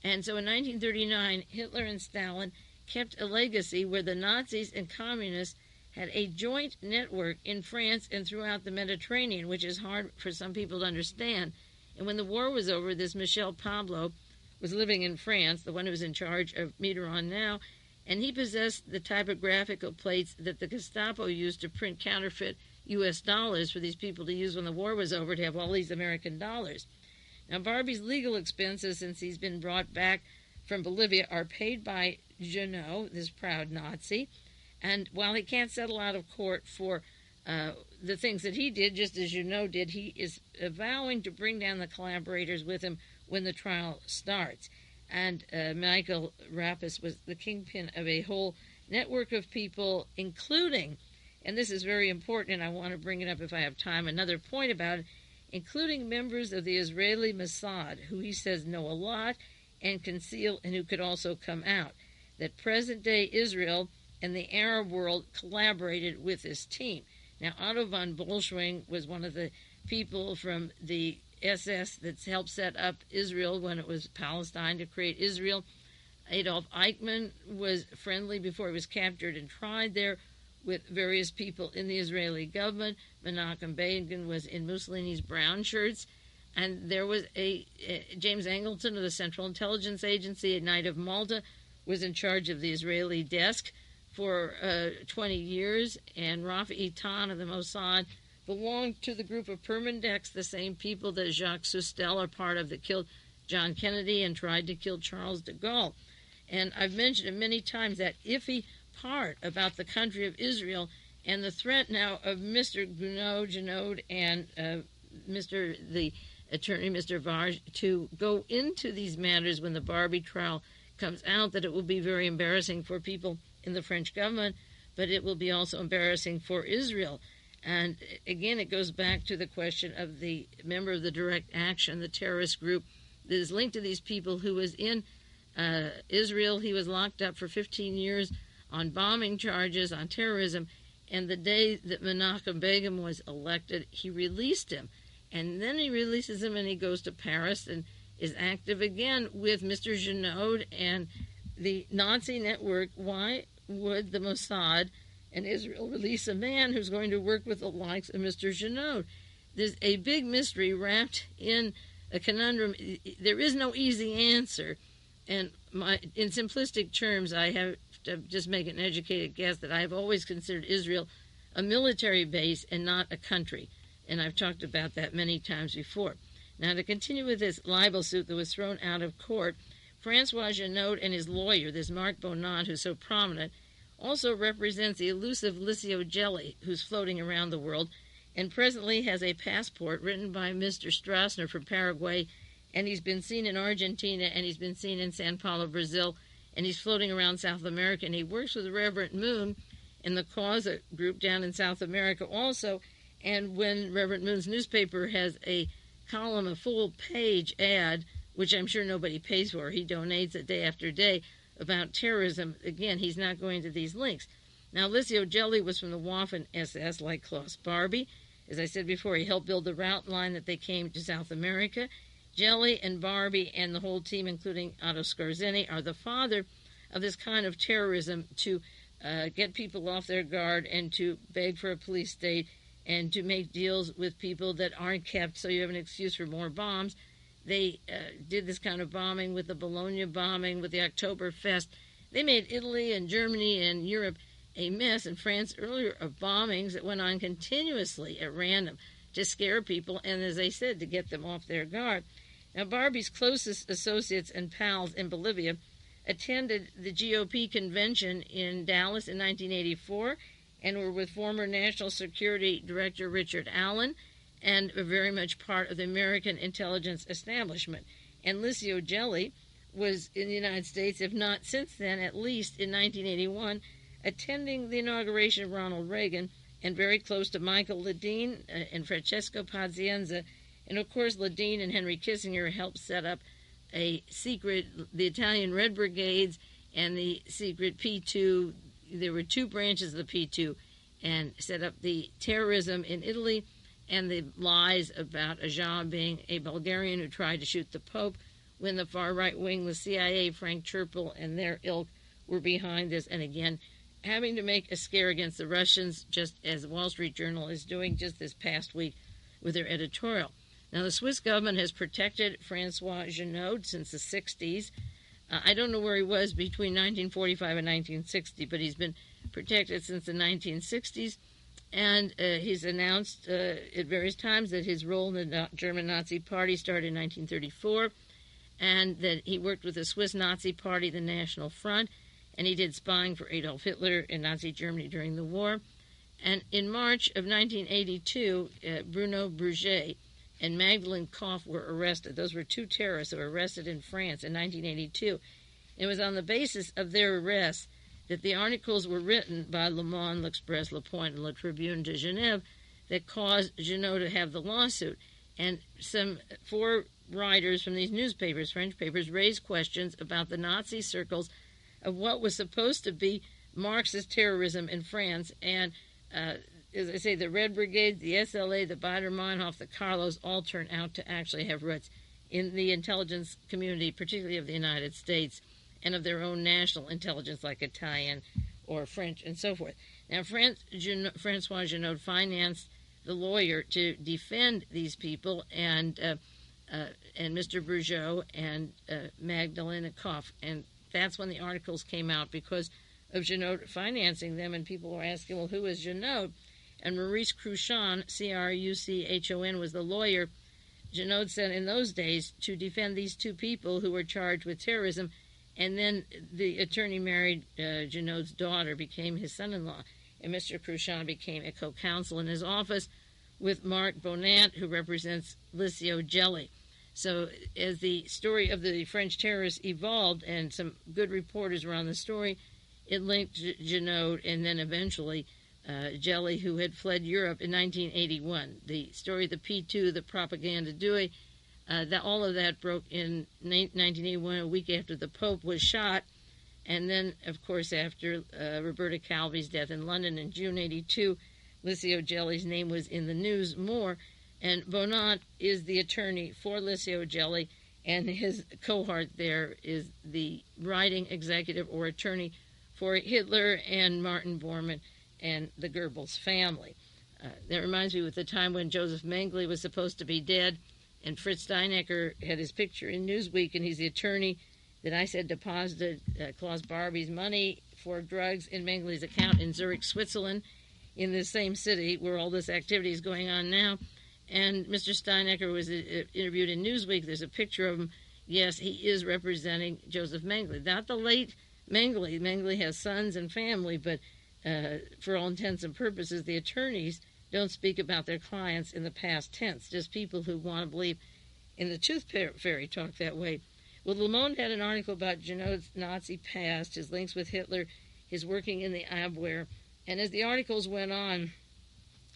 And so in 1939, Hitler and Stalin kept a legacy where the Nazis and communists had a joint network in France and throughout the Mediterranean, which is hard for some people to understand. And when the war was over, this Michel Pablo was living in France, the one who was in charge of Mitterrand now, and he possessed the typographical plates that the Gestapo used to print counterfeit U.S. dollars for these people to use when the war was over, to have all these American dollars. Now, Barbie's legal expenses, since he's been brought back from Bolivia, are paid by Genou, this proud Nazi, and while he can't settle out of court for the things that he did, just as Genou did, he is vowing to bring down the collaborators with him when the trial starts. And Michael Rapis was the kingpin of a whole network of people, including and this is very important, and I want to bring it up if I have time, another point about it, including members of the Israeli Mossad, who he says know a lot and conceal, and who could also come out, that present-day Israel and the Arab world collaborated with this team. Now, Otto von Bolschschwing was one of the people from the SS that helped set up Israel when it was Palestine to create Israel. Adolf Eichmann was friendly before he was captured and tried there with various people in the Israeli government. Menachem Begin was in Mussolini's brown shirts. And there was James Angleton of the Central Intelligence Agency, a Knight of Malta, was in charge of the Israeli desk for 20 years. And Rafi Eitan of the Mossad belonged to the group of Permindex, the same people that Jacques Soustelle are part of that killed John Kennedy and tried to kill Charles de Gaulle. And I've mentioned it many times, that iffy part about the country of Israel and the threat now of Mr. Genoud, and the attorney, Mr. Verge, to go into these matters when the Barbie trial comes out, that it will be very embarrassing for people in the French government, but it will be also embarrassing for Israel. And again, it goes back to the question of the member of the Direct Action, the terrorist group that is linked to these people, who was in Israel. He was locked up for 15 years on bombing charges, on terrorism, and the day that Menachem Begin was elected, he released him. And then he releases him and he goes to Paris and is active again with Mr. Genoud and the Nazi network. Why would the Mossad and Israel release a man who's going to work with the likes of Mr. Genoud? There's a big mystery wrapped in a conundrum. There is no easy answer. And in simplistic terms, I have to just make an educated guess that I've always considered Israel a military base and not a country. And I've talked about that many times before. Now, to continue with this libel suit that was thrown out of court, François Genoud and his lawyer, this Marc Bonnant, who's so prominent, also represents the elusive Licio Gelli, who's floating around the world, and presently has a passport written by Mr. Strassner from Paraguay, and he's been seen in Argentina, and he's been seen in Sao Paulo, Brazil, and he's floating around South America, and he works with Reverend Moon in the Causa group down in South America also. And when Reverend Moon's newspaper has a column, a full-page ad, which I'm sure nobody pays for, he donates it day after day, about terrorism, again, he's not going to these links. Now, Licio Gelli was from the Waffen SS, like Klaus Barbie. As I said before, he helped build the route line that they came to South America. Gelli and Barbie and the whole team, including Otto Skorzeny, are the father of this kind of terrorism to get people off their guard and to beg for a police state and to make deals with people that aren't kept so you have an excuse for more bombs. They did this kind of bombing with the Bologna bombing, with the Oktoberfest. They made Italy and Germany and Europe a mess, and France earlier, of bombings that went on continuously at random to scare people and, as I said, to get them off their guard. Now, Barbie's closest associates and pals in Bolivia attended the GOP convention in Dallas in 1984 and were with former National Security Director Richard Allen, and are very much part of the American intelligence establishment. And Licio Gelli was in the United States, if not since then, at least in 1981, attending the inauguration of Ronald Reagan, and very close to Michael Ledeen and Francesco Pazienza. And of course, Ledeen and Henry Kissinger helped set up the Italian Red Brigades and the secret P2. There were two branches of the P2, and set up the terrorism in Italy and the lies about Agca being a Bulgarian who tried to shoot the Pope, when the far right wing, the CIA, Frank Churchill and their ilk, were behind this. And again, having to make a scare against the Russians, just as the Wall Street Journal is doing just this past week with their editorial. Now, the Swiss government has protected François Genoud since the 60s. I don't know where he was between 1945 and 1960, but he's been protected since the 1960s. And he's announced at various times that his role in the German Nazi Party started in 1934, and that he worked with the Swiss Nazi Party, the National Front, and he did spying for Adolf Hitler in Nazi Germany during the war. And in March of 1982, Bruno Bruget and Magdalene Koff were arrested. Those were two terrorists who were arrested in France in 1982. It was on the basis of their arrests that the articles were written by Le Monde, L'Express, Le Point, and Le Tribune de Genève that caused Genoud to have the lawsuit. And some 4 writers from these newspapers, French papers, raised questions about the Nazi circles of what was supposed to be Marxist terrorism in France. And as I say, the Red Brigade, the SLA, the Baader-Meinhof, the Carlos all turned out to actually have roots in the intelligence community, particularly of the United States, and of their own national intelligence, like Italian or French and so forth. Now, François Genoud financed the lawyer to defend these people, and Mr. Bourgeot and Magdalena Koff. And that's when the articles came out, because of Genoud financing them, and people were asking, well, who is Genoud? And Maurice Cruchon, Cruchon, was the lawyer. Genoud said in those days to defend these 2 people who were charged with terrorism, and then the attorney married Genoud's daughter, became his son-in-law, and Mr. Cruchon became a co-counsel in his office with Marc Bonnant, who represents Licio Gelli. So as the story of the French terrorists evolved, and some good reporters were on the story, it linked Genoud and then eventually Gelli, who had fled Europe in 1981. The story of the P2, the Propaganda Due, all of that broke in 1981, a week after the Pope was shot. And then, of course, after Roberta Calvi's death in London in June 82, Licio Gelli's name was in the news more. And Bonnant is the attorney for Licio Gelli, and his cohort there is the writing executive or attorney for Hitler and Martin Bormann and the Goebbels family. That reminds me of the time when Joseph Mengele was supposed to be dead, and Fritz Steinecker had his picture in Newsweek, and he's the attorney that I said deposited Klaus Barbie's money for drugs in Mengele's account in Zurich, Switzerland, in the same city where all this activity is going on now. And Mr. Steinecker was interviewed in Newsweek. There's a picture of him. Yes, he is representing Joseph Mengele. Not the late Mengele. Mengele has sons and family, but for all intents and purposes, the attorneys don't speak about their clients in the past tense. Just people who want to believe in the tooth fairy talk that way. Well, Le Monde had an article about Genoud's Nazi past, his links with Hitler, his working in the Abwehr. And as the articles went on,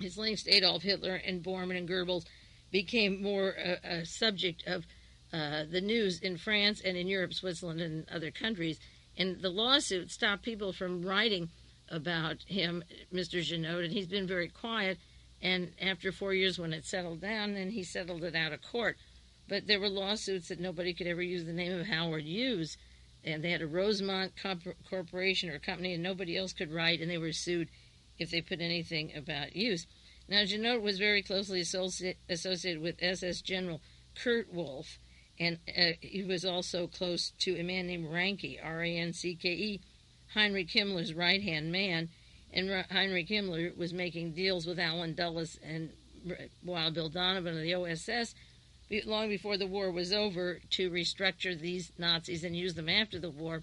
his links to Adolf Hitler and Bormann and Goebbels became more a subject of the news in France and in Europe, Switzerland, and other countries. And the lawsuit stopped people from writing about him, Mr. Genoud, and he's been very quiet. And after 4 years, when it settled down, then he settled it out of court. But there were lawsuits that nobody could ever use the name of Howard Hughes, and they had a Rosemont corporation or company, and nobody else could write, and they were sued if they put anything about Hughes. Now, Genoud was very closely associated with SS General Kurt Wolff, and he was also close to a man named Ranke, R-A-N-C-K-E, Heinrich Himmler's right-hand man, and Heinrich Himmler was making deals with Allen Dulles and Wild Bill Donovan of the OSS long before the war was over to restructure these Nazis and use them after the war.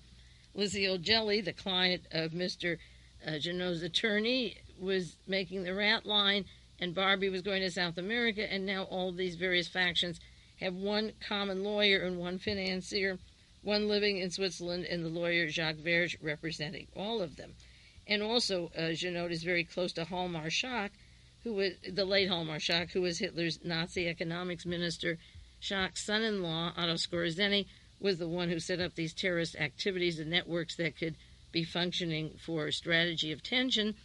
Licio Gelli, the client of Mr. Genoud's attorney, was making the rat line, and Barbie was going to South America, and now all these various factions have one common lawyer and one financier, one living in Switzerland, and the lawyer Jacques Verge representing all of them. And also, Genoud is very close to Hjalmar Schacht, who was the late Hjalmar Schacht, who was Hitler's Nazi economics minister. Schacht's son-in-law, Otto Skorzeny, was the one who set up these terrorist activities and networks that could be functioning for strategy of tension.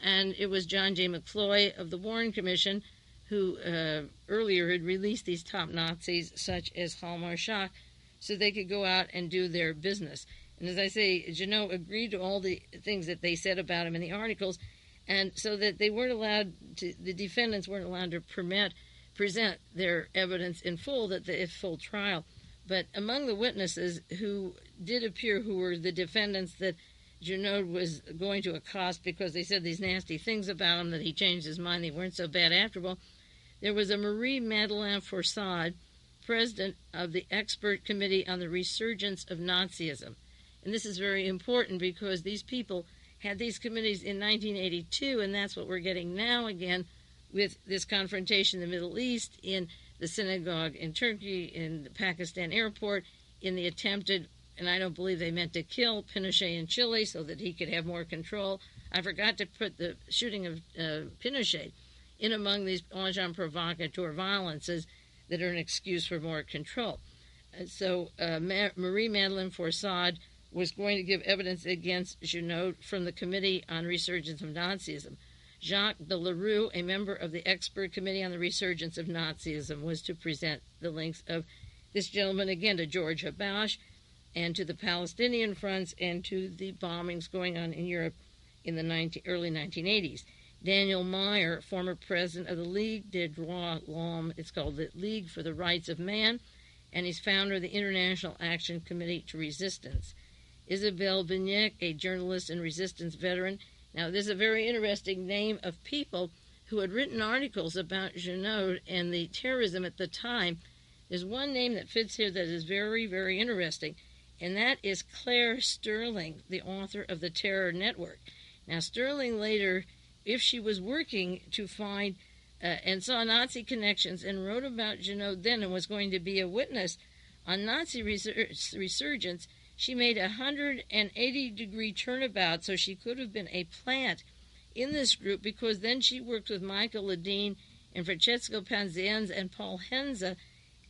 And it was John J. McFloy of the Warren Commission who earlier had released these top Nazis, such as Hjalmar Schacht, so they could go out and do their business. And as I say, Genoud agreed to all the things that they said about him in the articles, and so that they weren't allowed to, the defendants weren't allowed to present their evidence in full at the full trial. But among the witnesses who did appear, who were the defendants that Genoud was going to accost because they said these nasty things about him, that he changed his mind, they weren't so bad after all, there was a Marie-Madeleine Forçade, president of the Expert Committee on the Resurgence of Nazism. And this is very important because these people had these committees in 1982, and that's what we're getting now again with this confrontation in the Middle East, in the synagogue in Turkey, in the Pakistan airport, in the attempted and I don't believe they meant to kill Pinochet in Chile so that he could have more control. I forgot to put the shooting of Pinochet in among these agent provocateur violences that are an excuse for more control. So Marie-Madeleine Forçade was going to give evidence against Genoud from the Committee on Resurgence of Nazism. Jacques de Leroux, a member of the Expert Committee on the Resurgence of Nazism, was to present the links of this gentleman again to George Habash and to the Palestinian fronts and to the bombings going on in Europe in the early 1980s. Daniel Meyer, former president of the Ligue des Droits de l'Homme, it's called the League for the Rights of Man, and he's founder of the International Action Committee to Resistance. Isabelle Vignac, a journalist and resistance veteran. Now, this is a very interesting name of people who had written articles about Genoud and the terrorism at the time. There's one name that fits here that is very, very interesting, and that is Claire Sterling, the author of The Terror Network. Now, Sterling later, if she was working to find and saw Nazi connections and wrote about Genoud then and was going to be a witness on Nazi resurgence, she made a 180-degree turnabout, so she could have been a plant in this group, because then she worked with Michael Ledeen and Francesco Panzienza and Paul Henze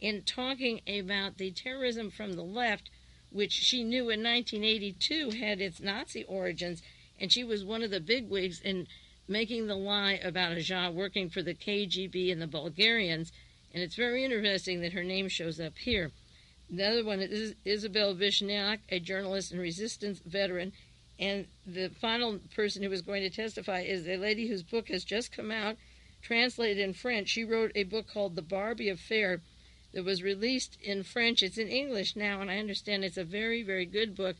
in talking about the terrorism from the left, which she knew in 1982 had its Nazi origins, and she was one of the bigwigs in making the lie about Agca working for the KGB and the Bulgarians, and it's very interesting that her name shows up here. The other one is Isabelle Vignac, a journalist and resistance veteran. And the final person who was going to testify is a lady whose book has just come out, translated in French. She wrote a book called The Barbie Affair that was released in French. It's in English now, and I understand it's a very, very good book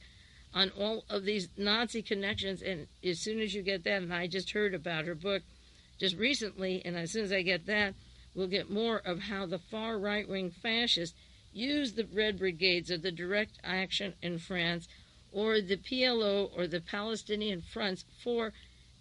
on all of these Nazi connections. And as soon as you get that, and I just heard about her book just recently, and as soon as I get that, we'll get more of how the far right-wing fascists use the Red Brigades of the Direct Action in France or the PLO or the Palestinian fronts for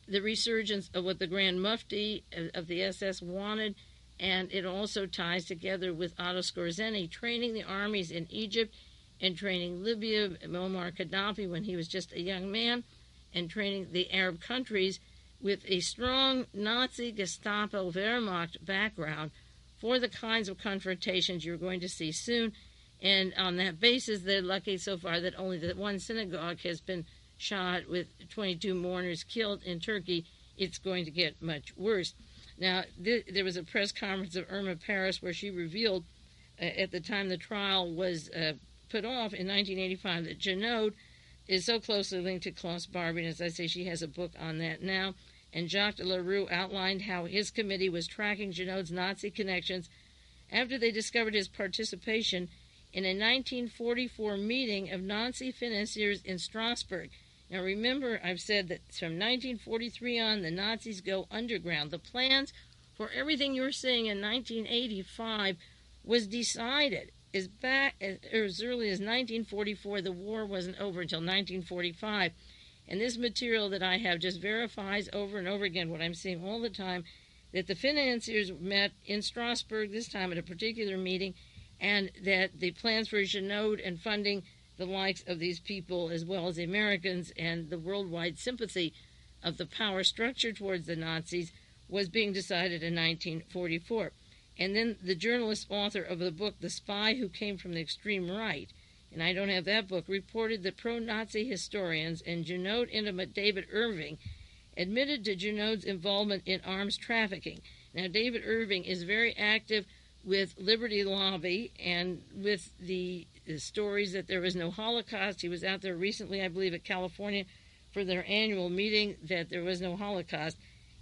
the resurgence of what the Grand Mufti of the SS wanted, and it also ties together with Otto Skorzeny training the armies in Egypt and training Libya, Muammar Gaddafi when he was just a young man, and training the Arab countries with a strong Nazi Gestapo Wehrmacht background for the kinds of confrontations you're going to see soon. And on that basis, they're lucky so far that only the one synagogue has been shot with 22 mourners killed in Turkey. It's going to get much worse. Now, there was a press conference of Irma Paris where she revealed at the time the trial was put off in 1985 that Genoud is so closely linked to Klaus Barbie, and as I say, she has a book on that now. And Jacques de Leroux outlined how his committee was tracking Genoud's Nazi connections after they discovered his participation in a 1944 meeting of Nazi financiers in Strasbourg. Now remember, I've said that from 1943 on, the Nazis go underground. The plans for everything you're seeing in 1985 was decided as early as 1944. The war wasn't over until 1945. And this material that I have just verifies over and over again what I'm seeing all the time, that the financiers met in Strasbourg this time at a particular meeting, and that the plans for Genoud and funding the likes of these people, as well as the Americans and the worldwide sympathy of the power structure towards the Nazis, was being decided in 1944. And then the journalist author of the book, The Spy Who Came from the Extreme Right, and I don't have that book, reported that pro-Nazi historians and Genoud intimate David Irving admitted to Genoud's involvement in arms trafficking. Now, David Irving is very active with Liberty Lobby and with the stories that there was no Holocaust. He was out there recently, I believe, at California for their annual meeting, that there was no Holocaust.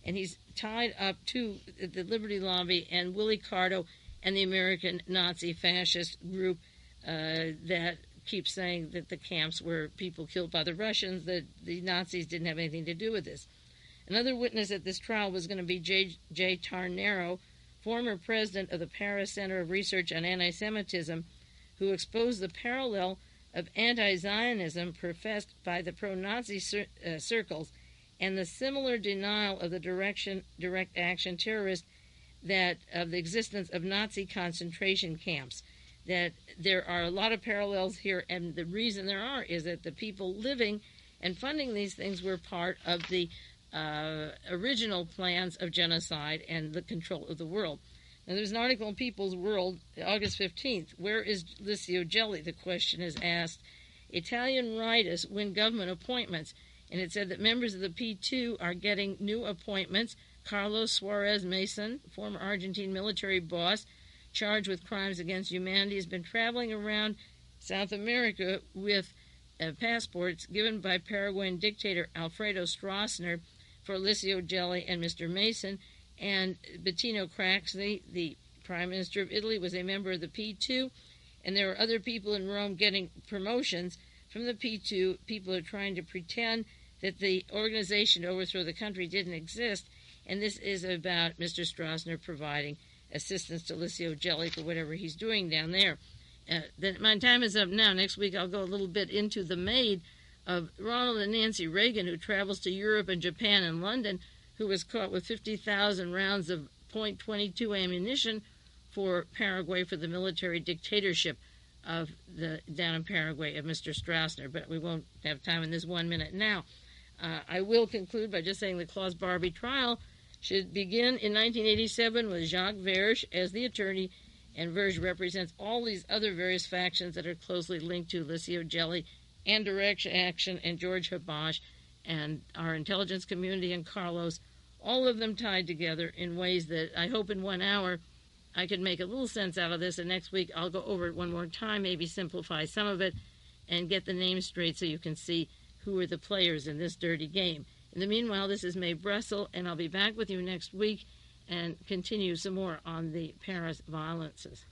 And he's tied up to the Liberty Lobby and Willie Carto and the American Nazi fascist group that keeps saying that the camps were people killed by the Russians, that the Nazis didn't have anything to do with this. Another witness at this trial was going to be J. Tarnero, former president of the Paris Center of Research on Anti-Semitism, who exposed the parallel of anti-Zionism professed by the pro-Nazi circles and the similar denial of the direct action terrorists that of the existence of Nazi concentration camps. that there are a lot of parallels here, and the reason there are is that the people living and funding these things were part of the original plans of genocide and the control of the world. Now, there's an article in People's World, August 15th, where is Licio Gelli? The question is asked. Italian rightists win government appointments, and it said that members of the P2 are getting new appointments. Carlos Suarez Mason, former Argentine military boss, charged with crimes against humanity, has been traveling around South America with passports given by Paraguayan dictator Alfredo Stroessner for Licio Gelli and Mr. Mason. And Bettino Craxi, the Prime Minister of Italy, was a member of the P2. And there are other people in Rome getting promotions from the P2. People are trying to pretend that the organization to overthrow the country didn't exist. And this is about Mr. Stroessner providing assistance to Licio Gelli for whatever he's doing down there. My time is up now. Next week I'll go a little bit into the maid of Ronald and Nancy Reagan, who travels to Europe and Japan and London, who was caught with 50,000 rounds of .22 ammunition for Paraguay for the military dictatorship of down in Paraguay of Mr. Stroessner. But we won't have time in this 1 minute now. I will conclude by just saying the Klaus Barbie trial should begin in 1987 with Jacques Verge as the attorney, and Verge represents all these other various factions that are closely linked to Licio Gelli and Direct Action and George Habash and our intelligence community and Carlos, all of them tied together in ways that I hope in 1 hour I could make a little sense out of this, and next week I'll go over it one more time, maybe simplify some of it, and get the names straight so you can see who are the players in this dirty game. In the meanwhile, this is Mae Brussell, and I'll be back with you next week and continue some more on the Paris violences.